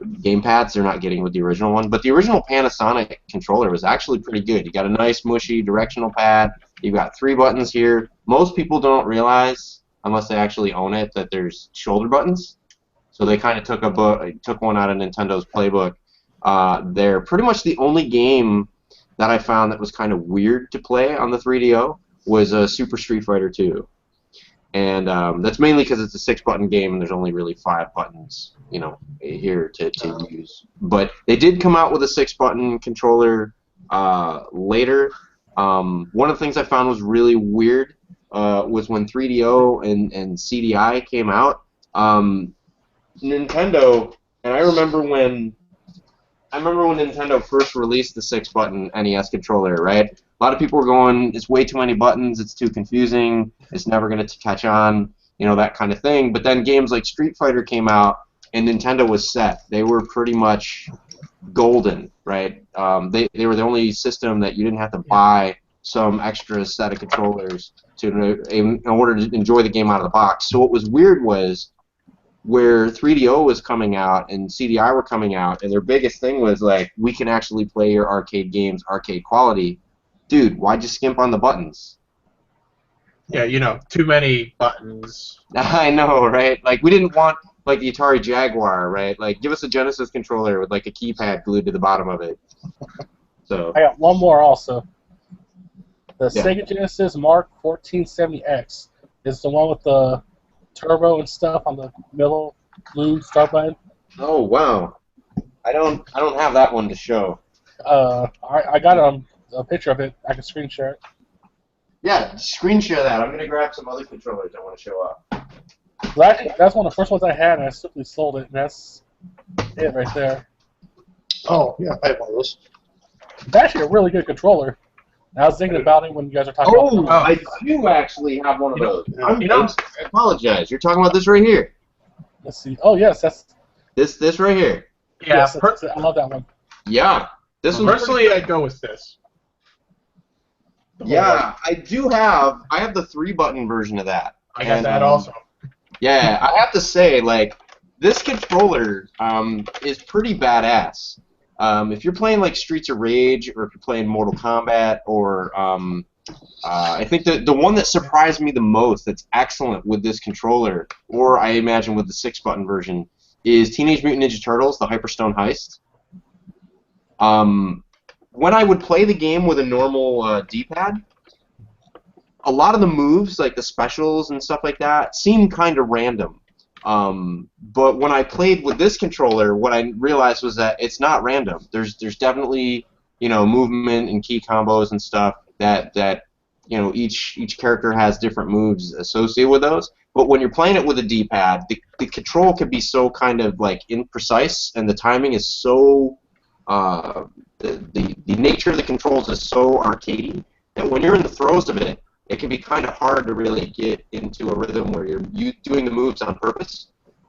gamepads. They're not getting with the original one. But the original Panasonic controller was actually pretty good. You got a nice, mushy directional pad. You've got 3 buttons here. Most people don't realize, unless they actually own it, that there's shoulder buttons. So they kind of took one out of Nintendo's playbook. They're pretty much the only game that I found that was kind of weird to play on the 3DO was Super Street Fighter 2. And that's mainly because it's a 6-button game and there's only really 5 buttons, here to use. But they did come out with a 6-button controller later. One of the things I found was really weird was when 3DO and CDI came out. Nintendo, and I remember when Nintendo first released the 6-button NES controller, right? A lot of people were going, it's way too many buttons, it's too confusing, it's never going to catch on, that kind of thing. But then games like Street Fighter came out, and Nintendo was set. They were pretty much golden, right? They were the only system that you didn't have to buy some extra set of controllers in order to enjoy the game out of the box. So what was weird was where 3DO was coming out and CDI were coming out, and their biggest thing was like, we can actually play your arcade games arcade quality. Dude, why'd you skimp on the buttons? Yeah, too many buttons. I know, right? Like, we didn't want like the Atari Jaguar, right? Like, give us a Genesis controller with like a keypad glued to the bottom of it. So I got one more also. The Sega Genesis Mark 1470X is the one with the turbo and stuff on the middle blue start button. Oh wow. I don't have that one to show. I got a picture of it. I can screen share it. Yeah, screen share that. I'm gonna grab some other controllers I want to show up. That's one of the first ones I had, and I simply sold it. And that's it right there. Oh, yeah, I have one of those. It's actually a really good controller. And I was thinking about it when you guys were talking Oh, about. I do actually have one of those. know- I apologize. You're talking about this right here. Let's see. Oh yes, that's This right here. Yeah, yes. That's it. I love that one. Yeah. This was personally, I'd go with this. Yeah, I have the 3-button version of that. I got that also. Yeah, I have to say, like, this controller is pretty badass. If you're playing like Streets of Rage, or if you're playing Mortal Kombat, or I think the one that surprised me the most, that's excellent with this controller, or I imagine with the 6-button version, is Teenage Mutant Ninja Turtles: The Hyperstone Heist. When I would play the game with a normal D-pad, a lot of the moves, like the specials and stuff like that, seemed kind of random. But when I played with this controller, what I realized was that it's not random. There's definitely, movement and key combos and stuff that each character has different moves associated with those. But when you're playing it with a D-pad, the control can be so kind of like imprecise, and the timing is so the nature of the controls is so arcadey that when you're in the throes of it, it can be kind of hard to really get into a rhythm where you're doing the moves on purpose.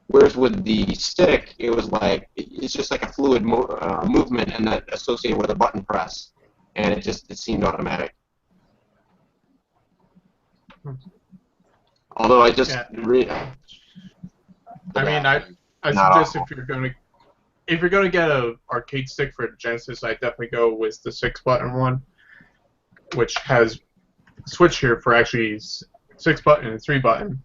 Whereas with the stick, it was like it's just like a fluid movement, and that associated with a button press, and it seemed automatic. Although I just, I suggest if you're gonna get a arcade stick for the Genesis, I definitely go with the 6-button one, which has a switch here for actually 6-button and 3-button.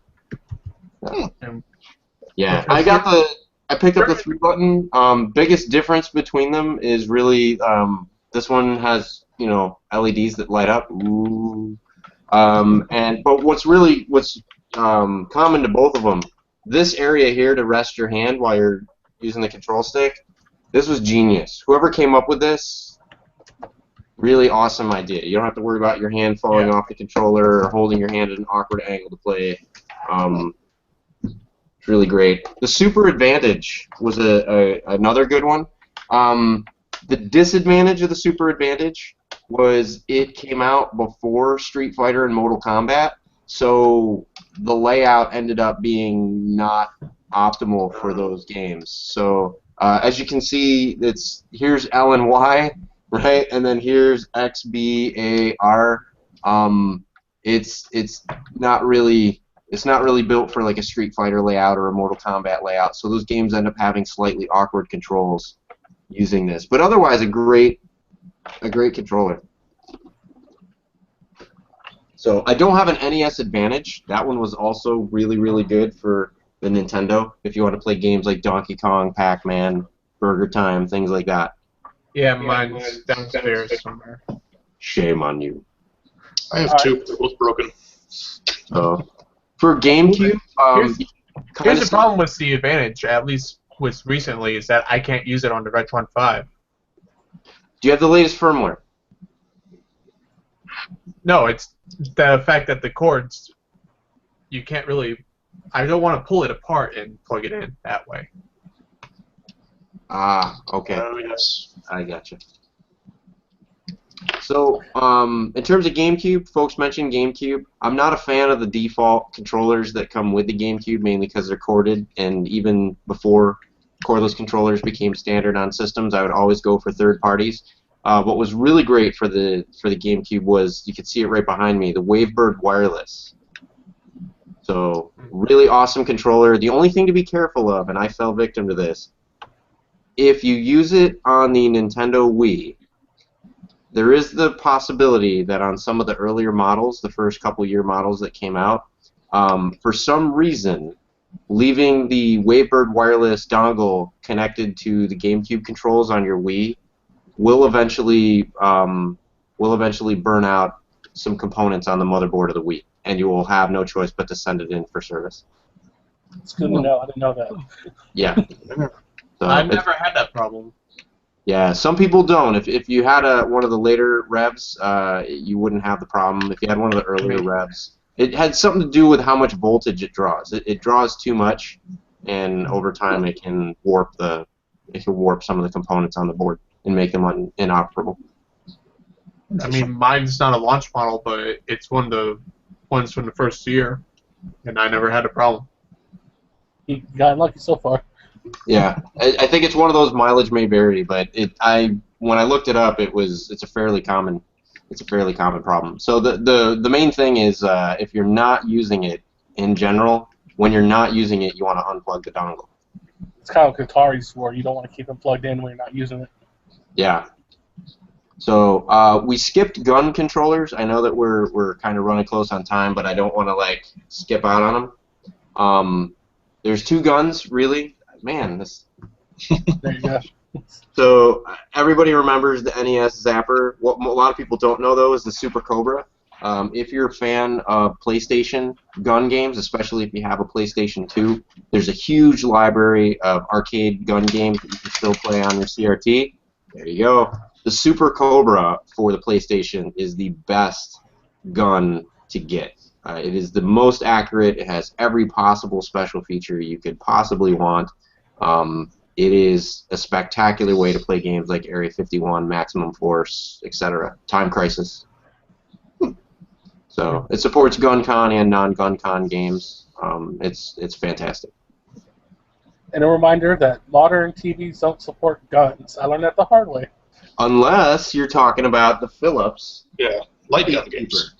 Yeah, I picked up the 3-button. Biggest difference between them is really this one has LEDs that light up. Ooh. But what's common to both of them, this area here to rest your hand while you're using the control stick, this was genius. Whoever came up with this, really awesome idea. You don't have to worry about your hand falling off the controller or holding your hand at an awkward angle to play. It's really great. The Super Advantage was another good one. The disadvantage of the Super Advantage was it came out before Street Fighter and Mortal Kombat, so the layout ended up being not optimal for those games. So as you can see, here's L and Y, right, and then here's X, B, A, R. It's not really built for like a Street Fighter layout or a Mortal Kombat layout. So those games end up having slightly awkward controls using this, but otherwise a great controller. So I don't have an NES Advantage. That one was also really, really good for the Nintendo if you want to play games like Donkey Kong, Pac-Man, Burger Time, things like that. Yeah, mine's downstairs somewhere. Shame on you. I have two, but they're both broken. For GameCube, here's the problem with the Advantage, at least with recently, is that I can't use it on the Retron 5. Do you have the latest firmware? No, it's the fact that the cords, you can't really. I don't want to pull it apart and plug it in that way. Ah, okay. Oh, yes. I gotcha. So, in terms of GameCube, folks mentioned GameCube. I'm not a fan of the default controllers that come with the GameCube, mainly because they're corded, and even before cordless controllers became standard on systems, I would always go for third parties. What was really great for the GameCube was, you could see it right behind me, the Wavebird Wireless. So, really awesome controller. The only thing to be careful of, and I fell victim to this, if you use it on the Nintendo Wii, there is the possibility that on some of the earlier models, the first couple year models that came out, for some reason, leaving the Wavebird Wireless dongle connected to the GameCube controls on your Wii will eventually burn out some components on the motherboard of the Wii, and you will have no choice but to send it in for service. It's good to know. I didn't know that. Yeah. So I've never had that problem. yeah, some people don't. If you had one of the later revs, you wouldn't have the problem. If you had one of the earlier revs, it had something to do with how much voltage it draws. It draws too much, and over time it can warp some of the components on the board and make them inoperable. I mean, mine's not a launch model, but it's one of the ones from the first year, and I never had a problem. You got lucky so far. Yeah, I think it's one of those mileage may vary, but when I looked it up, it's a fairly common problem. So the main thing is if you're not using it in general, when you're not using it, you want to unplug the dongle. It's kind of like Atari's where you don't want to keep them plugged in when you're not using it. Yeah. So we skipped gun controllers. I know that we're kind of running close on time, but I don't want to like skip out on them. There's two guns really. Man, this. There you go. So everybody remembers the NES Zapper. What a lot of people don't know though is the Super Cobra. If you're a fan of PlayStation gun games, especially if you have a PlayStation 2, there's a huge library of arcade gun games that you can still play on your CRT. There you go. The Super Cobra for the PlayStation is the best gun to get. It is the most accurate. It has every possible special feature you could possibly want. It is a spectacular way to play games like Area 51, Maximum Force, etc. Time Crisis. So it supports GunCon and non-GunCon games. It's fantastic. And a reminder that modern TVs don't support guns. I learned that the hard way. Unless you're talking about the Philips. Yeah, light gun games.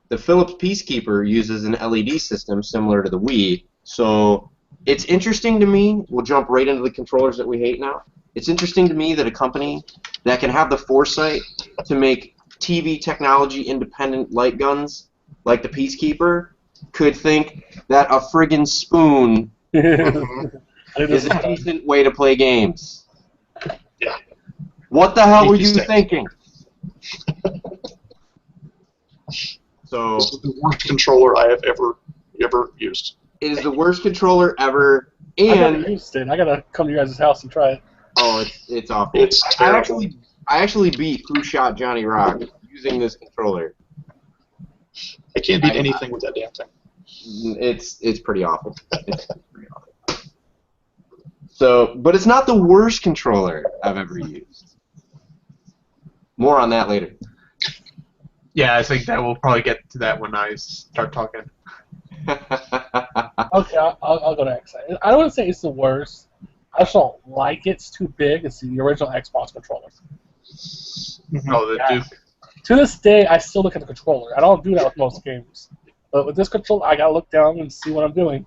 The Philips Peacekeeper uses an LED system similar to the Wii, so it's interesting to me. We'll jump right into the controllers that we hate now. It's interesting to me that a company that can have the foresight to make TV technology independent light guns like the Peacekeeper could think that a friggin' spoon is a decent way to play games. Yeah. What the hell were you thinking? So this is the worst controller I have ever used. It is the worst controller ever, I and never used it. I gotta come to your guys' house and try it. oh, it's awful. It's terrible. I actually beat Who Shot Johnny Rock using this controller. I can't beat anything with that damn thing. It's pretty awful. It's pretty awful. So, but it's not the worst controller I've ever used. More on that later. Yeah, I think that we'll probably get to that when I start talking. Okay, I'll go next. I don't want to say it's the worst. I just don't like it. It's too big. It's the original Xbox controller. Oh, the Duke. To this day, I still look at the controller. I don't do that with most games. But with this controller, I gotta look down and see what I'm doing.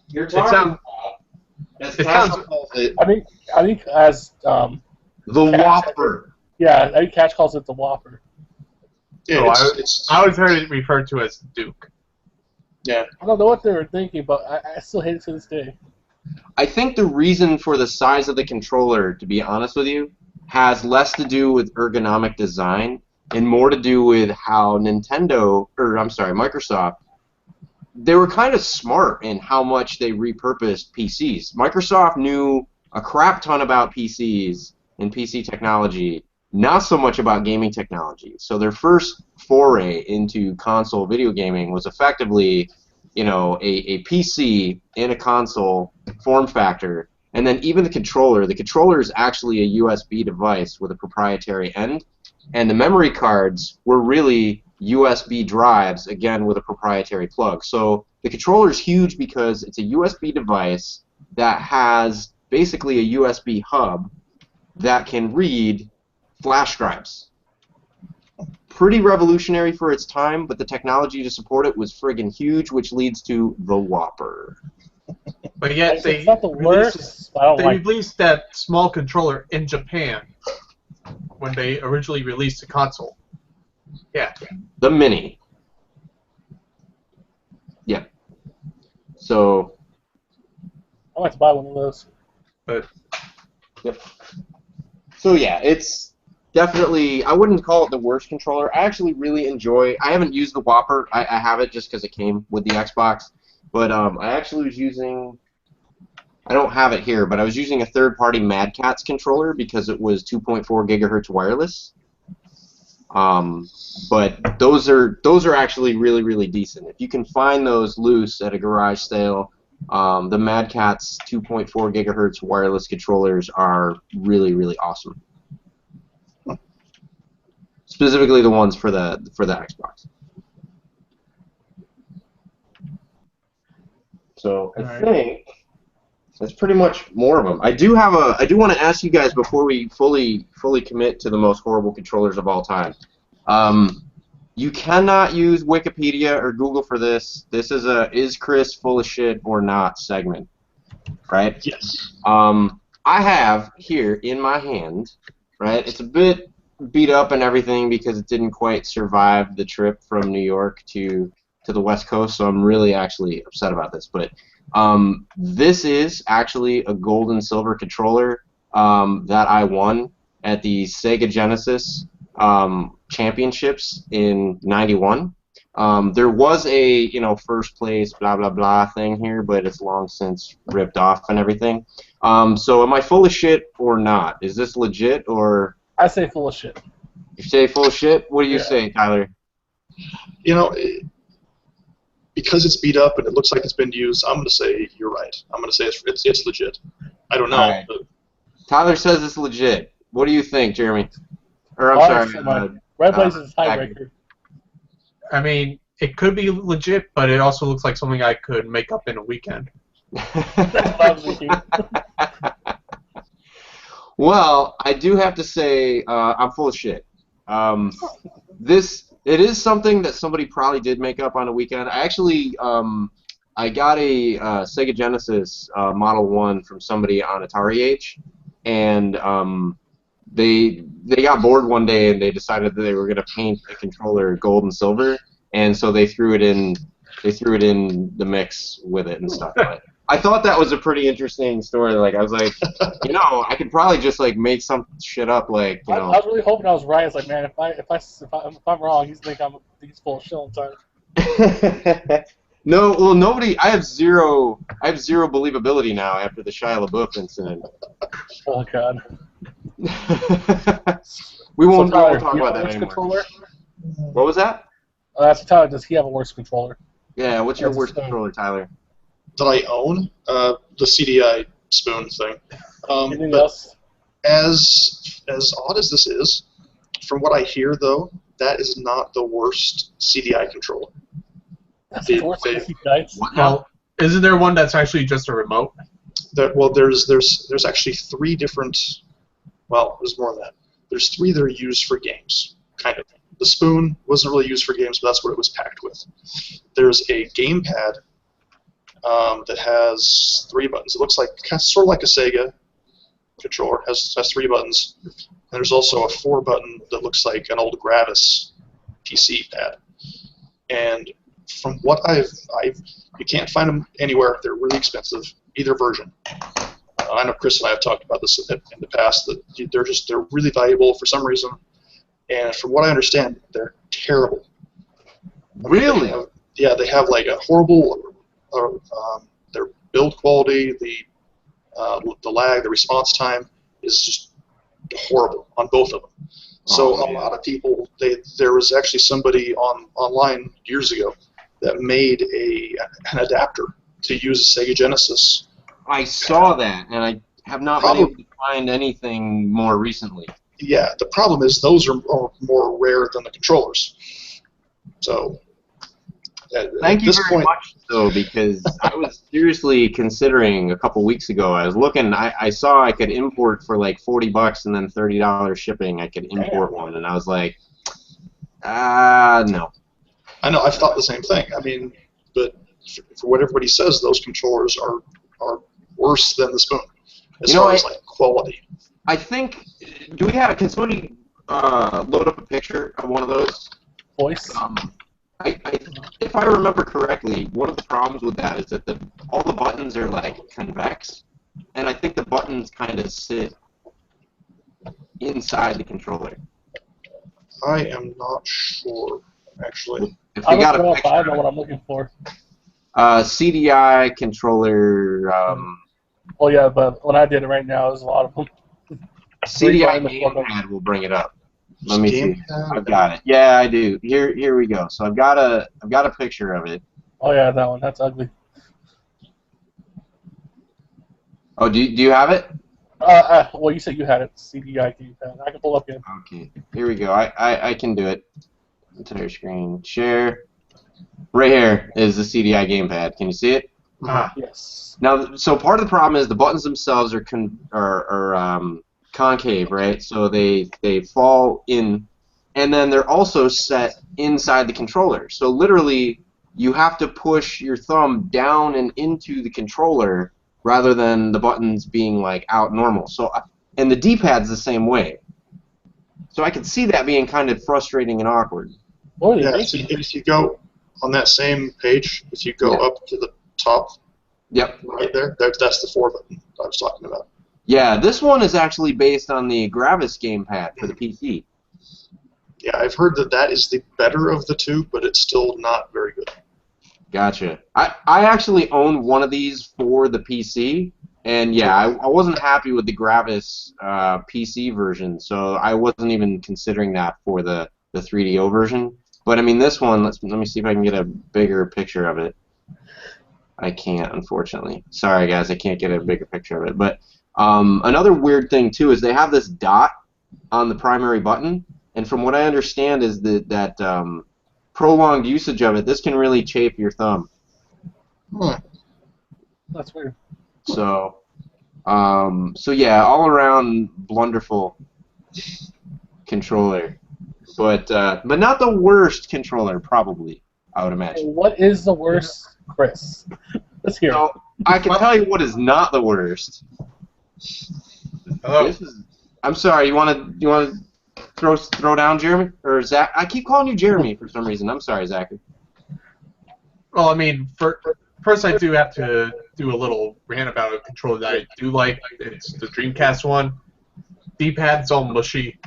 You're talking as it sounds. I think as the Whopper. Yeah, I think Cash calls it the Whopper. Yeah, Oh, it's I always heard it referred to as Duke. yeah. I don't know what they were thinking, but I still hate it to this day. I think the reason for the size of the controller, to be honest with you, has less to do with ergonomic design and more to do with how Microsoft, they were kind of smart in how much they repurposed PCs. Microsoft knew a crap ton about PCs and PC technology, not so much about gaming technology. So their first foray into console video gaming was effectively, a PC in a console form factor, and then even the controller. The controller is actually a USB device with a proprietary end, and the memory cards were really USB drives, again with a proprietary plug. So the controller is huge because it's a USB device that has basically a USB hub that can read flash drives. Pretty revolutionary for its time, but the technology to support it was friggin' huge, which leads to the Whopper. But yet It's not the worst. I don't like released that small controller in Japan when they originally released the console. Yeah. The Mini. Yeah. So. I like to buy one of those. But Yep. So yeah, it's definitely, I wouldn't call it the worst controller. I actually really enjoy, I haven't used the Whopper. I have it just because it came with the Xbox. But I actually was using, I don't have it here, but I was using a third-party Mad Catz controller because it was 2.4 gigahertz wireless. But those are actually really, really decent. If you can find those loose at a garage sale, the Mad Catz 2.4 gigahertz wireless controllers are really, really awesome. Specifically the ones for the Xbox. So I think that's pretty much more of them. I do want to ask you guys before we fully commit to the most horrible controllers of all time. You cannot use Wikipedia or Google for this. This is a "Is Chris full of shit or not" segment, right? Yes. I have here in my hand, right? It's a bit beat up and everything because it didn't quite survive the trip from New York to the West Coast, so I'm really actually upset about this. But this is actually a gold and silver controller that I won at the Sega Genesis championships in '91. There was a first place blah blah blah thing here, but it's long since ripped off and everything. So am I full of shit or not? Is this legit or? I say full of shit. You say full of shit? What do you say, Tyler? Because it's beat up and it looks like it's been used, I'm going to say you're right. I'm going to say it's legit. I don't know. Right. But Tyler says it's legit. What do you think, Jeremy? Or I'm sorry. Red Blaze is a tiebreaker. I mean, it could be legit, but it also looks like something I could make up in a weekend. That's what I was thinking. Well, I do have to say I'm full of shit. It is something that somebody probably did make up on a weekend. I actually I got a Sega Genesis Model 1 from somebody on Atari Age, and they got bored one day and they decided that they were going to paint the controller gold and silver, and so they threw it in the mix with it and stuff. But I thought that was a pretty interesting story. Like, I was like, I could probably just like make some shit up, like, I was really hoping I was right. It's like, man, if I'm wrong, he's he's full of shit all the time. No, well, nobody. I have zero believability now after the Shia LaBeouf incident. Oh God. we won't Tyler, talk about that anymore. Controller? What was that? That's Tyler. Does he have a worse controller? Yeah. What's your worst controller, Tyler? that I own, the CDI spoon thing. Anything else? As odd as this is, from what I hear though, that is not the worst CDI controller. That's the worst CDI. Well, isn't there one that's actually just a remote? There's actually three different. Well, there's more than that. There's three that are used for games, kind of. The spoon wasn't really used for games, but that's what it was packed with. There's a gamepad that has 3 buttons. It looks like sort of like a Sega controller. Has 3 buttons. And there's also a 4-button that looks like an old Gravis PC pad. And from what you can't find them anywhere. They're really expensive, either version. I know Chris and I have talked about this in the past, that they're really valuable for some reason. And from what I understand, they're terrible. Really? They have like a horrible. Their build quality, the lag, the response time is just horrible on both of them. So a lot of people, there was actually somebody online years ago that made an adapter to use a Sega Genesis. I saw that, and I have not been able to find anything more recently. Yeah, the problem is those are more rare than the controllers. So thank you very much, though, because I was seriously considering a couple weeks ago. I was looking. I saw I could import for like $40 and then $30 shipping. I could import one, and I was like, no. I know. I've thought the same thing. I mean, but for what everybody says, those controllers are worse than the spoon as far as like quality. I think. Can somebody load up a picture of one of those? Voice. If I remember correctly, one of the problems with that is that all the buttons are like convex, and I think the buttons kind of sit inside the controller. I am not sure, actually. If you got a picture, I know what I'm looking for. CDI controller Oh yeah, but when I did it right now, there's a lot of them. CDI the gamepad will bring it up. Let Just me see. gamepad? I've got it. Yeah, I do. Here we go. So I've got a picture of it. Oh yeah, that one. That's ugly. Oh, do you have it? Well, you said you had it. CDI gamepad. I can pull up again. Okay. Here we go. I can do it. Entire screen share. Right here is the CDI gamepad. Can you see it? Yes. Now, so part of the problem is the buttons themselves are concave, right? So they fall in, and then they're also set inside the controller. So literally, you have to push your thumb down and into the controller rather than the buttons being like out normal. So, and the D-pad's the same way. So I can see that being kind of frustrating and awkward. Yeah, so if you go on that same page, if you go up to the top, yep, right there, that's the 4 button I was talking about. Yeah, this one is actually based on the Gravis gamepad for the PC. Yeah, I've heard that is the better of the two, but it's still not very good. Gotcha. I actually own one of these for the PC, and yeah, I wasn't happy with the Gravis PC version, so I wasn't even considering that for the 3DO version. But I mean, this one, let me see if I can get a bigger picture of it. I can't, unfortunately. Sorry, guys, I can't get a bigger picture of it. But another weird thing too is they have this dot on the primary button, and from what I understand is that prolonged usage of it, this can really chafe your thumb. That's weird. So yeah, all around blunderful controller, but not the worst controller, probably, I would imagine. What is the worst, Chris? Let's hear. So I can tell you what is not the worst. Hello. I'm sorry. You want to throw down, Jeremy, or Zach? I keep calling you Jeremy for some reason. I'm sorry, Zachary. Well, I mean, first I do have to do a little rant about a controller that I do like. It's the Dreamcast one. D-pad's all mushy,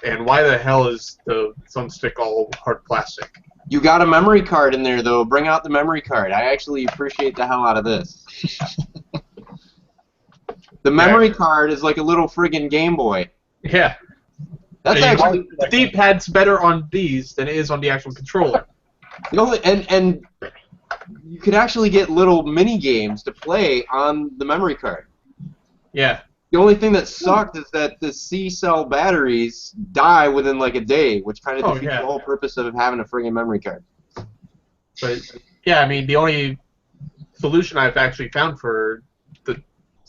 and why the hell is the thumbstick all hard plastic? You got a memory card in there, though. Bring out the memory card. I actually appreciate the hell out of this. The memory card is like a little friggin' Game Boy. Yeah. That's actually the D-pad's better on these than it is on the actual controller. And you could actually get little mini games to play on the memory card. Yeah. The only thing that sucked is that the C-cell batteries die within like a day, which kind of defeats the whole purpose of having a friggin' memory card. But yeah, I mean, the only solution I've actually found for the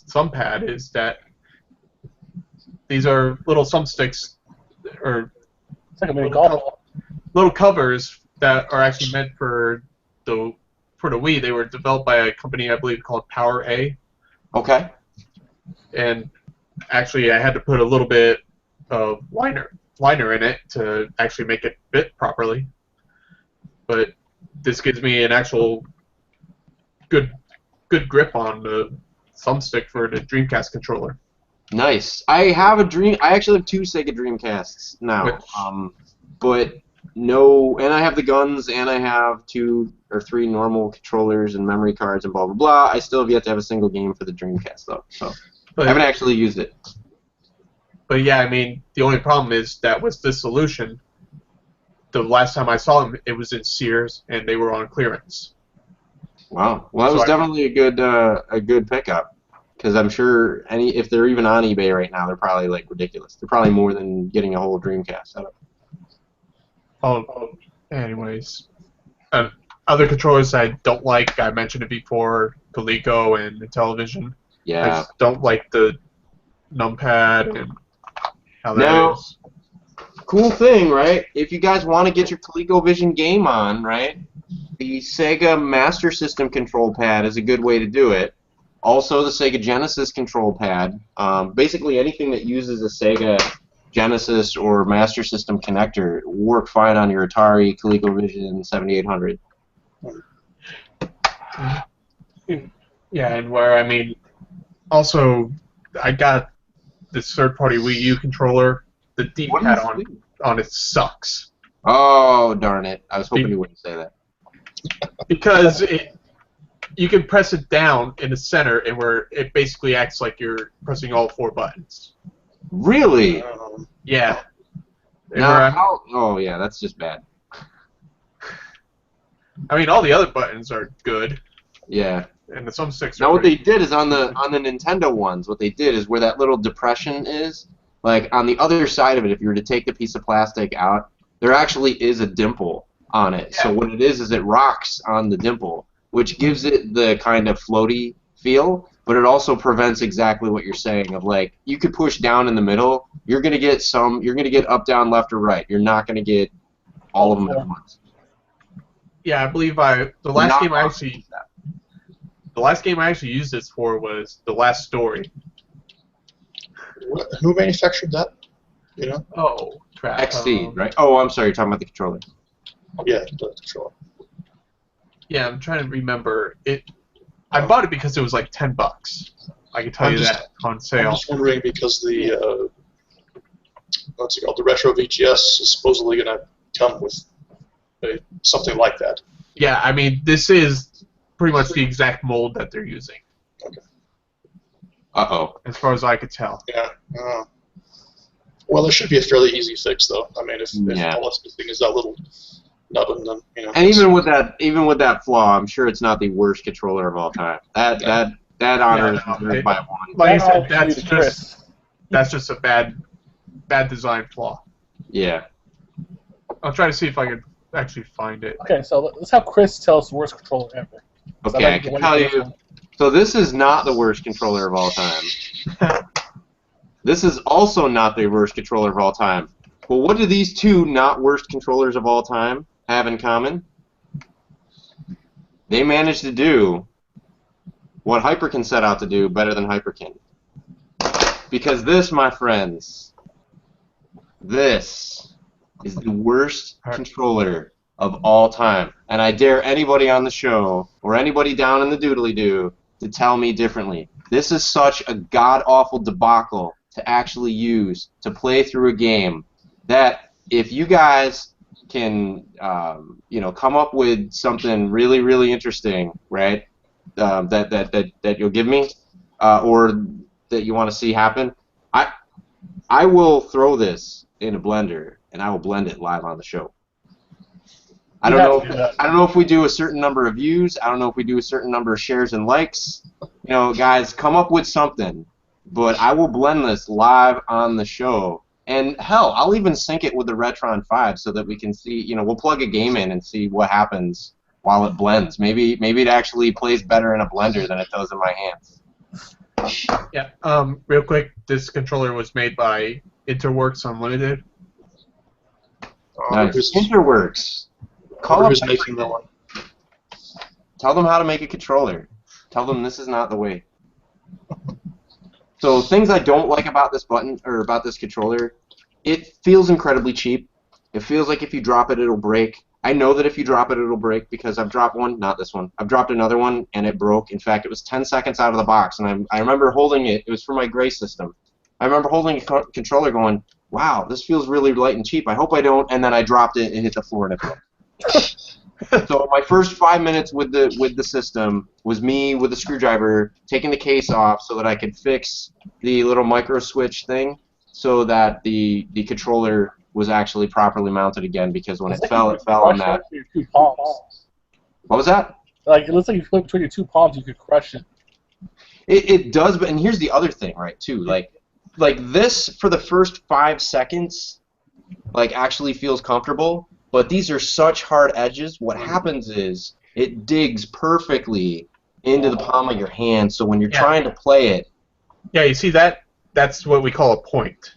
thumbpad is that these are little thumbsticks, or it's like a mini golf. Little covers that are actually meant for the Wii. They were developed by a company I believe called Power A. Okay. And actually, I had to put a little bit of liner in it to actually make it fit properly. But this gives me an actual good grip on the thumbstick for the Dreamcast controller. Nice. I actually have 2 Sega Dreamcasts now. But no, and I have the guns, and I have 2 or 3 normal controllers and memory cards and blah blah blah. I still have yet to have a single game for the Dreamcast though, so I haven't actually used it. But yeah, I mean, the only problem is that with this solution, the last time I saw them, it was in Sears, and they were on clearance. Wow. Well, that was definitely a good pickup, because I'm sure if they're even on eBay right now, they're probably like ridiculous. They're probably more than getting a whole Dreamcast setup. Anyways, other controllers I don't like, I mentioned it before, Coleco and the television. Yeah. I just don't like the numpad and how that is. Cool thing, right? If you guys want to get your ColecoVision game on, right, the Sega Master System control pad is a good way to do it. Also, the Sega Genesis control pad. Basically, anything that uses a Sega Genesis or Master System connector will work fine on your Atari ColecoVision 7800. Yeah, and where, I mean, also, I got this third-party Wii U controller. The D-pad on it sucks. Oh, darn it. I was hoping you wouldn't say that. Because you can press it down in the center, and where it basically acts like you're pressing all 4 buttons. Really? Yeah. Oh yeah, that's just bad. I mean, all the other buttons are good, Yeah. and the thumbsticks are. Now what they did is on the Nintendo ones, what they did is where that little depression is, like on the other side of it, if you were to take the piece of plastic out, there actually is a dimple on it. Yeah. So what it is it rocks on the dimple, which gives it the kind of floaty feel, but it also prevents exactly what you're saying of like you could push down in the middle, you're gonna get up, down, left, or right. You're not gonna get all of them at once. Yeah, I believe the last game I actually used this for was The Last Story. Who manufactured that? You know? Oh, crap. XC, right? Oh, I'm sorry, you're talking about the controller. Yeah, the controller. Yeah, I'm trying to remember it. I bought it because it was like $10. I can tell you that on sale. I'm just wondering because the what's it called? The retro VGS is supposedly going to come with something like that. Yeah, I mean, this is pretty much the exact mold that they're using. Okay. Uh-oh. As far as I could tell. Yeah. Well, it should be a fairly easy fix, though. I mean, if all that's missing is that little nubbin, then you know. And even with that flaw, I'm sure it's not the worst controller of all time. That honor is deserved by one. Like you said, that's just a bad design flaw. Yeah. I'll try to see if I can actually find it. Okay, so let's have Chris tell us the worst controller ever. Okay, I can tell you. So this is not the worst controller of all time. This is also not the worst controller of all time. Well, what do these two not worst controllers of all time have in common? They managed to do what Hyperkin set out to do better than Hyperkin. Because this, my friends, this is the worst controller of all time. And I dare anybody on the show, or anybody down in the doodly-doo, to tell me differently. This is such a god-awful debacle to actually use to play through a game that if you guys can, come up with something really, really interesting, right, that you'll give me, or that you want to see happen, I will throw this in a blender and I will blend it live on the show. I don't know if we do a certain number of views. I don't know if we do a certain number of shares and likes. You know, guys, come up with something. But I will blend this live on the show. And hell, I'll even sync it with the Retron 5 so that we can see, we'll plug a game in and see what happens while it blends. Maybe it actually plays better in a blender than it does in my hands. Yeah, real quick, this controller was made by Interworks Unlimited. Nice. Interworks. Call up making that one. Tell them how to make a controller. Tell them this is not the way. So things I don't like about this button or about this controller, it feels incredibly cheap. It feels like if you drop it, it'll break. I know that if you drop it, it'll break because I've dropped one, not this one. I've dropped another one and it broke. In fact, it was 10 seconds out of the box, and I remember holding it. It was for my Gray system. I remember holding a controller, going, "Wow, this feels really light and cheap. I hope I don't." And then I dropped it and hit the floor and it broke. So my first 5 minutes with the system was me with a screwdriver taking the case off so that I could fix the little micro switch thing so that the controller was actually properly mounted again, because when it fell on that. Your two palms. What was that? Like, it looks like you put it between your two palms, you could crush it. It does, but and here's the other thing, right? Too like this for the first 5 seconds, like actually feels comfortable. But these are such hard edges. What happens is it digs perfectly into the palm of your hand. So when you're trying to play it, yeah, you see that? That's what we call a point.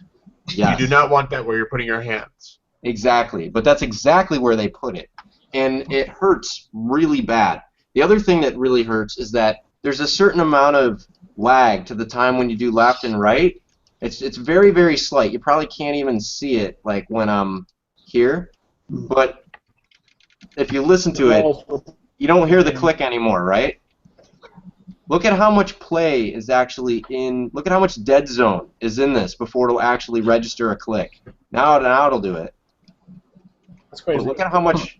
Yes. You do not want that where you're putting your hands. Exactly, but that's exactly where they put it, and it hurts really bad. The other thing that really hurts is that there's a certain amount of lag to the time when you do left and right. It's very, very slight. You probably can't even see it like when I'm here. But if you listen to it, you don't hear the click anymore, right? Look at how much play is actually in. Look at how much dead zone is in this before it'll actually register a click. Now it'll do it. That's crazy. But look at how much.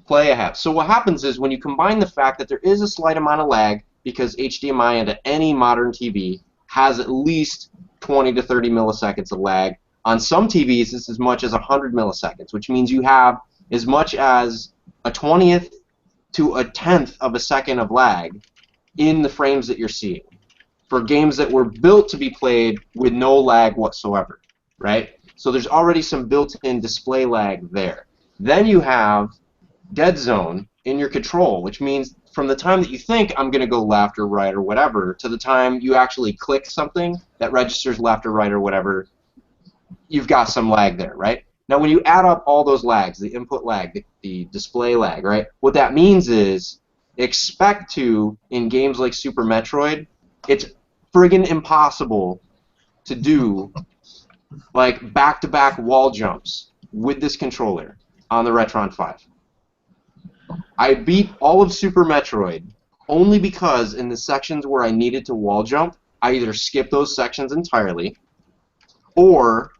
play a hat. So what happens is when you combine the fact that there is a slight amount of lag because HDMI into any modern TV has at least 20 to 30 milliseconds of lag. On some TVs, it's as much as 100 milliseconds, which means you have as much as a 20th to a 10th of a second of lag in the frames that you're seeing for games that were built to be played with no lag whatsoever, right? So there's already some built-in display lag there. Then you have dead zone in your control, which means from the time that you think I'm going to go left or right or whatever to the time you actually click something that registers left or right or whatever, you've got some lag there, right? Now when you add up all those lags, the input lag, the display lag, right, what that means is expect to, in games like Super Metroid, it's friggin' impossible to do like back-to-back wall jumps with this controller on the Retron 5. I beat all of Super Metroid only because in the sections where I needed to wall jump, I either skipped those sections entirely or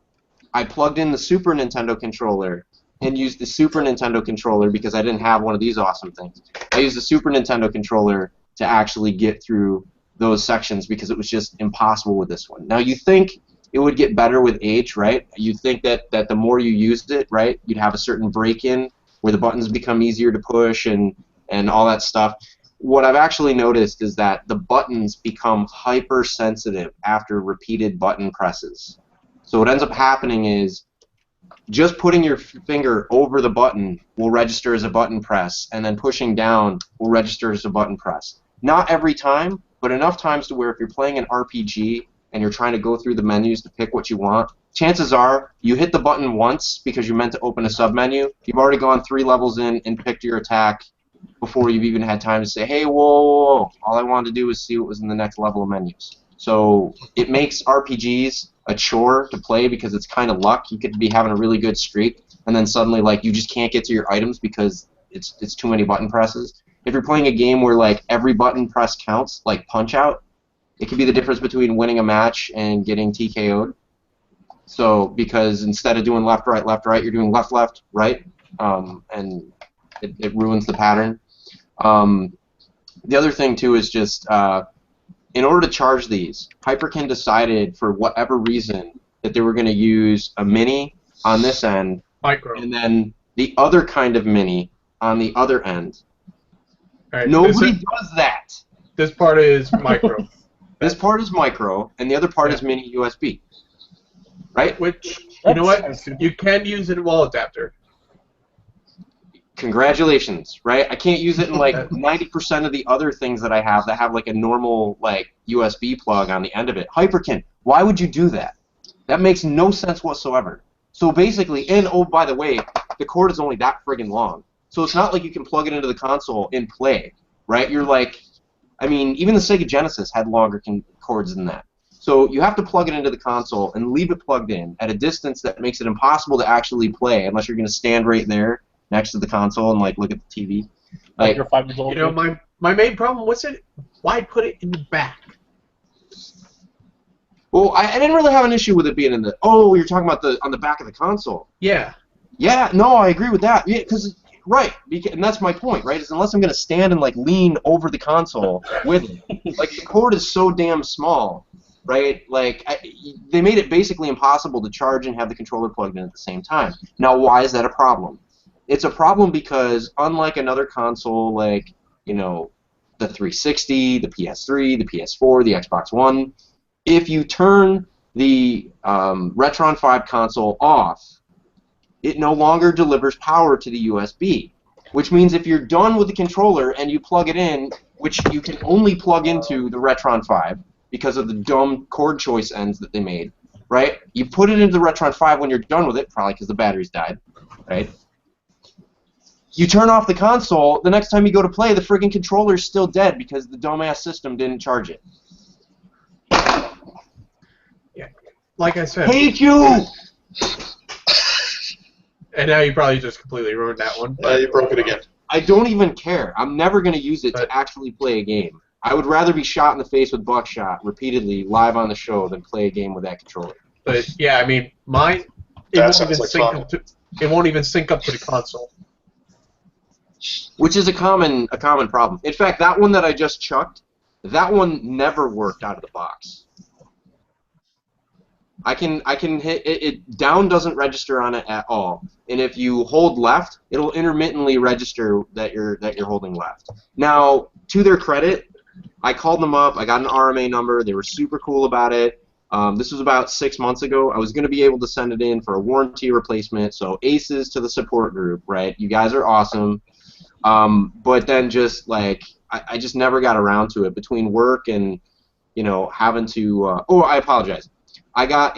I plugged in the Super Nintendo controller and used the Super Nintendo controller because I didn't have one of these awesome things. I used the Super Nintendo controller to actually get through those sections because it was just impossible with this one. Now you think it would get better with age, right? You'd think that the more you used it, right, you'd have a certain break-in where the buttons become easier to push and all that stuff. What I've actually noticed is that the buttons become hypersensitive after repeated button presses. So what ends up happening is just putting your finger over the button will register as a button press, and then pushing down will register as a button press. Not every time, but enough times to where if you're playing an RPG and you're trying to go through the menus to pick what you want, chances are you hit the button once because you meant to open a submenu. You've already gone 3 levels in and picked your attack before you've even had time to say, hey, whoa, whoa, whoa. All I wanted to do was see what was in the next level of menus. So it makes RPGs a chore to play because it's kind of luck. You could be having a really good streak, and then suddenly like you just can't get to your items because it's too many button presses. If you're playing a game where like every button press counts, like Punch-Out, it could be the difference between winning a match and getting TKO'd. So because instead of doing left, right, you're doing left, left, right, and it ruins the pattern. The other thing too is just in order to charge these, Hyperkin decided for whatever reason that they were going to use a mini on this end, Micro. and then the other kind of mini on the other end. Right, Nobody does that. This part is micro. This part is micro, and the other part is mini USB. Right? Which, you know what? You can use it wall adapter. Congratulations, right? I can't use it in like 90% of the other things that I have that have like a normal like USB plug on the end of it. Hyperkin, why would you do that? That makes no sense whatsoever. So basically, and oh, by the way, the cord is only that friggin' long. So it's not like you can plug it into the console and play, right? You're like, I mean, even the Sega Genesis had longer cords than that. So you have to plug it into the console and leave it plugged in at a distance that makes it impossible to actually play unless you're going to stand right there next to the console and like look at the TV. Like you're 5 years old. You know, my main problem was why put it in the back? Well, I didn't really have an issue with it being in the. Oh, you're talking about on the back of the console. Yeah. Yeah. No, I agree with that. Yeah, because right, and that's my point, right? Is unless I'm going to stand and like lean over the console with it, like the cord is so damn small. Right? Like, they made it basically impossible to charge and have the controller plugged in at the same time. Now, why is that a problem? It's a problem because, unlike another console like, you know, the 360, the PS3, the PS4, the Xbox One, if you turn the Retron 5 console off, it no longer delivers power to the USB. Which means if you're done with the controller and you plug it in, which you can only plug into the Retron 5, because of the dumb cord choice ends that they made, right? You put it into the Retron 5 when you're done with it, probably because the batteries died, right? You turn off the console, the next time you go to play, the friggin' controller's still dead because the dumbass system didn't charge it. Yeah, like I said. Hate you! And now you probably just completely ruined that one. Yeah, you broke it again. I don't even care. I'm never going to use it to actually play a game. I would rather be shot in the face with buckshot repeatedly live on the show than play a game with that controller. But yeah, I mean, mine it won't even sync up to the console. which is a common problem. In fact, that one that I just chucked, that one never worked out of the box. I can hit it. Down doesn't register on it at all, and if you hold left, it'll intermittently register that you're holding left. Now, to their credit, I called them up. I got an RMA number. They were super cool about it. This was about 6 months ago. I was going to be able to send it in for a warranty replacement. So aces to the support group, right? You guys are awesome. But then just like I just never got around to it between work and having to. Oh, I apologize. I got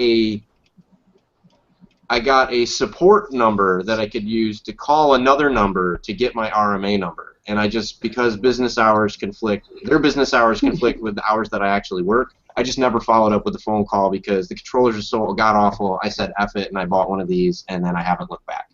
a support number that I could use to call another number to get my RMA number, and I just, because business hours conflict, their business hours conflict with the hours that I actually work, I just never followed up with the phone call because the controllers are so god-awful. I said F it, and I bought one of these, and then I haven't looked back.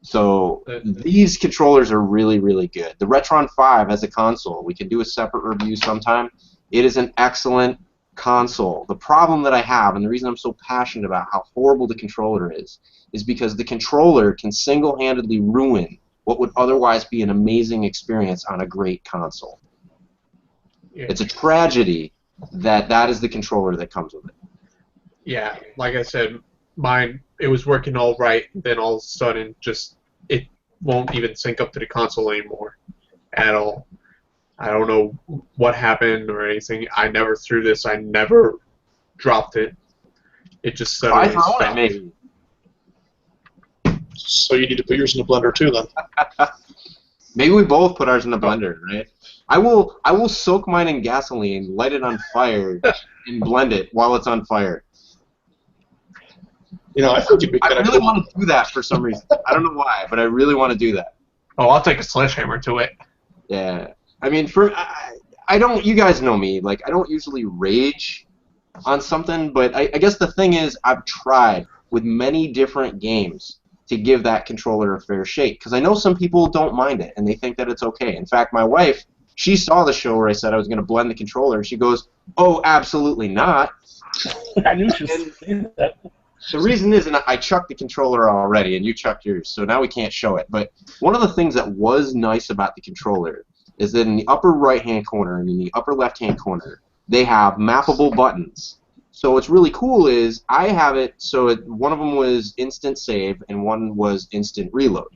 So these controllers are really, really good. The Retron 5 as a console, we can do a separate review sometime. It is an excellent console. The problem that I have, and the reason I'm so passionate about how horrible the controller is because the controller can single-handedly ruin what would otherwise be an amazing experience on a great console. Yeah. It's a tragedy that is the controller that comes with it. Yeah, like I said, mine, it was working all right, then all of a sudden just it won't even sync up to the console anymore at all. I don't know what happened or anything. I never threw this. I never dropped it. It just suddenly stopped. I maybe. So you need to put yours in the blender too, then. Maybe we both put ours in the blender, right? I will soak mine in gasoline, light it on fire, and blend it while it's on fire. I think you'd be I really want to do that for some reason. I don't know why, but I really want to do that. Oh, I'll take a sledgehammer to it. Yeah. I mean, I don't. You guys know me. Like, I don't usually rage on something, but I guess the thing is, I've tried with many different games to give that controller a fair shake, because I know some people don't mind it and they think that it's okay. In fact, my wife, she saw the show where I said I was going to blend the controller, and she goes, "Oh, absolutely not." I knew she was saying that. The reason is, and I chucked the controller already, and you chucked yours, so now we can't show it. But one of the things that was nice about the controller is that in the upper right-hand corner and in the upper left-hand corner, they have mappable buttons. So what's really cool is I have it so one of them was instant save and one was instant reload.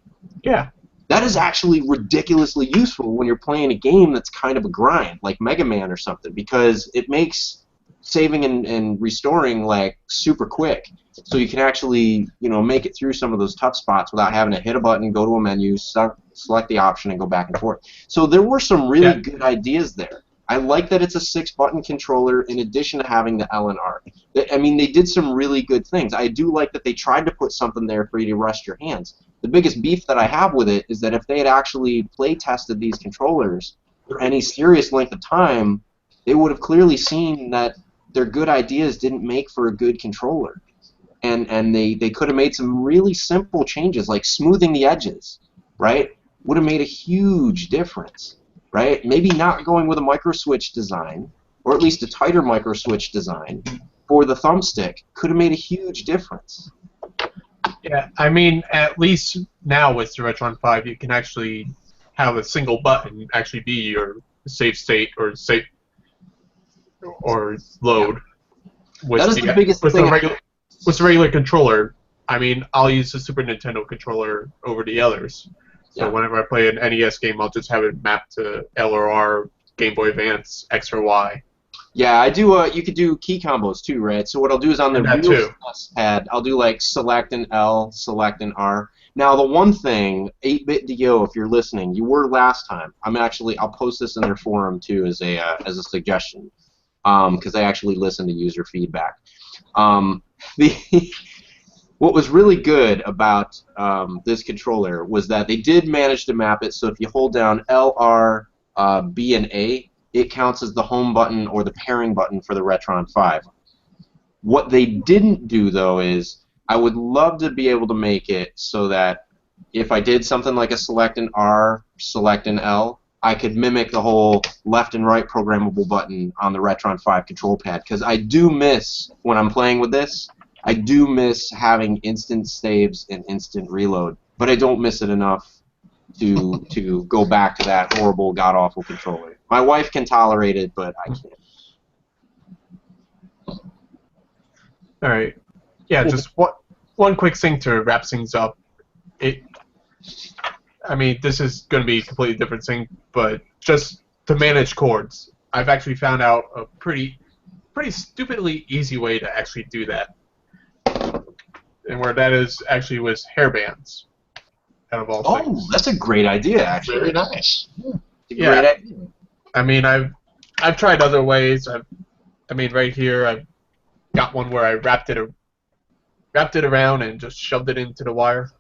Yeah. That is actually ridiculously useful when you're playing a game that's kind of a grind, like Mega Man or something, because it makes saving and restoring like super quick. So you can actually, make it through some of those tough spots without having to hit a button, go to a menu, select the option, and go back and forth. So there were some really good ideas there. I like that it's a 6-button controller in addition to having the L and R. I mean, they did some really good things. I do like that they tried to put something there for you to rest your hands. The biggest beef that I have with it is that if they had actually play tested these controllers for any serious length of time, they would have clearly seen that their good ideas didn't make for a good controller. And they could have made some really simple changes, like smoothing the edges, right? Would have made a huge difference, right? Maybe not going with a micro switch design, or at least a tighter micro switch design for the thumbstick could have made a huge difference. Yeah, I mean, at least now with the Retron 5, you can actually have a single button actually be your save state or save or load. Yeah. That is the biggest thing. With the regular controller, I mean, I'll use the Super Nintendo controller over the others. So whenever I play an NES game, I'll just have it mapped to L or R, Game Boy Advance, X or Y. Yeah, I do. You could do key combos too, right? So what I'll do is on the real pad, I'll do like select an L, select an R. Now the one thing, 8-bit DO, if you're listening, you were last time. I'll post this in their forum too as a suggestion, because I actually listen to user feedback. What was really good about this controller was that they did manage to map it so if you hold down L, R, B, and A, it counts as the home button or the pairing button for the Retron 5. What they didn't do, though, is I would love to be able to make it so that if I did something like a select an R, select an L, I could mimic the whole left and right programmable button on the Retron 5 control pad, because I do miss, when I'm playing with this, I do miss having instant saves and instant reload, but I don't miss it enough to go back to that horrible, god-awful controller. My wife can tolerate it, but I can't. All right. Yeah, just one quick thing to wrap things up. I mean, this is going to be a completely different thing, but just to manage chords, I've actually found out a pretty stupidly easy way to actually do that. And where that is actually was hairbands, out of all things. Oh, that's a great idea, actually. Very nice. It's a great idea. I mean, I've tried other ways. I mean, right here, I've got one where I wrapped it around and just shoved it into the wire.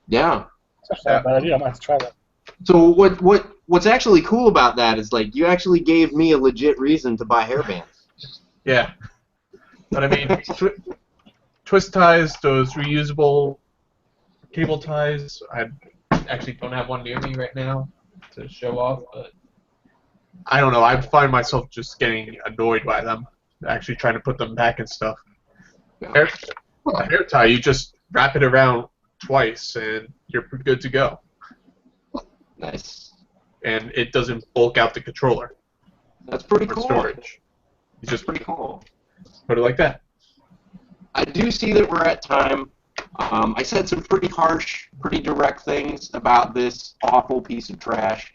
Yeah. That's not a bad idea. I might have to try that. So what's actually cool about that is, like, you actually gave me a legit reason to buy hairbands. Yeah. But I mean, twist ties, those reusable cable ties, I actually don't have one near me right now to show off, but I don't know. I find myself just getting annoyed by them, actually trying to put them back and stuff. Yeah. A hair tie, you just wrap it around twice and you're good to go. Nice. And it doesn't bulk out the controller. That's pretty for cool. storage. You just Pretty cool. put it like that. I do see that we're at time. I said some pretty harsh, pretty direct things about this awful piece of trash.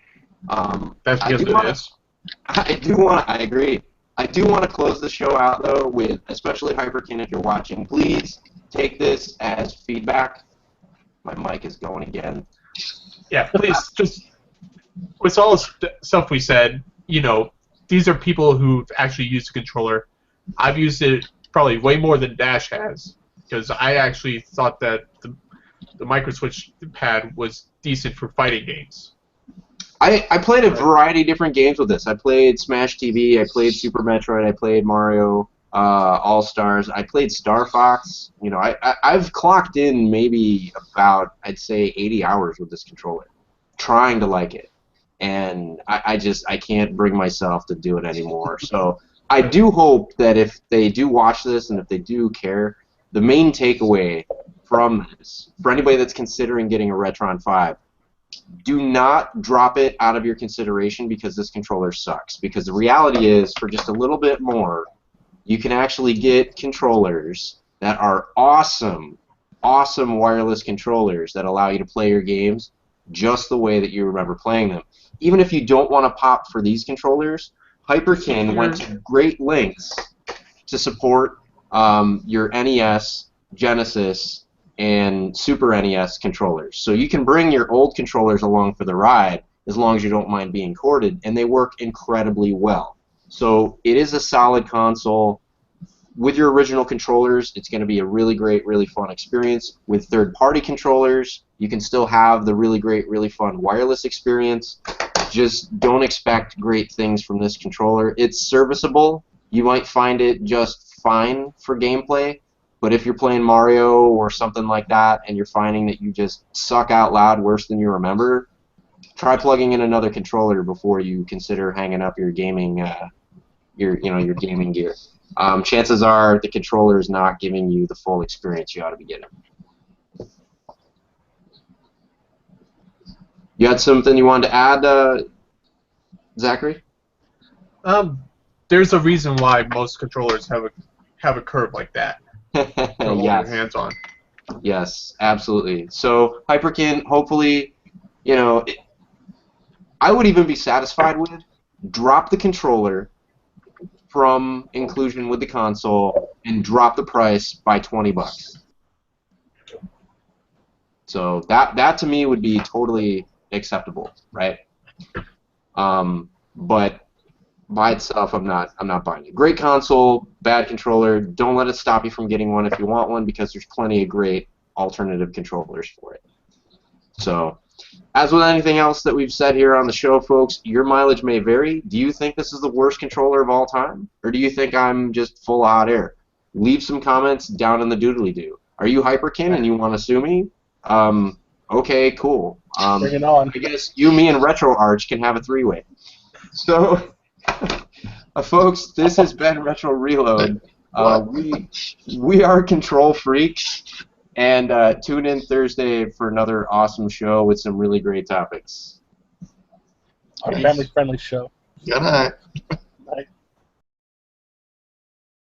That's because it is. I agree. I do want to close the show out, though, with, especially Hyperkin, if you're watching, please take this as feedback. My mic is going again. Yeah, please, just with all the stuff we said, you know, these are people who've actually used the controller. I've used it probably way more than Dash has, because I actually thought that the microswitch pad was decent for fighting games. I played a variety of different games with this. I played Smash TV, I played Super Metroid, I played Mario All-Stars, I played Star Fox. You know, I've clocked in maybe about, I'd say, 80 hours with this controller, trying to like it. And I can't bring myself to do it anymore. So I do hope that if they do watch this and if they do care, the main takeaway from this, for anybody that's considering getting a Retron 5, do not drop it out of your consideration because this controller sucks. Because the reality is, for just a little bit more, you can actually get controllers that are awesome, awesome wireless controllers that allow you to play your games just the way that you remember playing them. Even if you don't want to pop for these controllers, Hyperkin went to great lengths to support your NES, Genesis, and Super NES controllers. So you can bring your old controllers along for the ride as long as you don't mind being corded, and they work incredibly well. So it is a solid console. With your original controllers, it's going to be a really great, really fun experience. With third-party controllers, you can still have the really great, really fun wireless experience. Just don't expect great things from this controller. It's serviceable. You might find it just fine for gameplay, but if you're playing Mario or something like that and you're finding that you just suck out loud worse than you remember, try plugging in another controller before you consider hanging up your gaming your gaming gear. Chances are the controller is not giving you the full experience you ought to be getting. You had something you wanted to add, Zachary? There's a reason why most controllers have a curve like that. To hold Yes. your hands on. Yes, absolutely. So Hyperkin, hopefully, you know, I would even be satisfied with drop the controller from inclusion with the console and drop the price by $20. So that to me would be totally acceptable, right? But by itself, I'm not buying it. Great console, bad controller. Don't let it stop you from getting one if you want one, because there's plenty of great alternative controllers for it. So, as with anything else that we've said here on the show, folks, your mileage may vary. Do you think this is the worst controller of all time, or do you think I'm just full of hot air? Leave some comments down in the doodly-doo. Are you Hyperkin and you want to sue me? Okay, cool. Bring it on. I guess you, me, and RetroArch can have a three-way. So, folks, this has been Retro Reload. We are control freaks. And tune in Thursday for another awesome show with some really great topics. Our family-friendly show. Good night.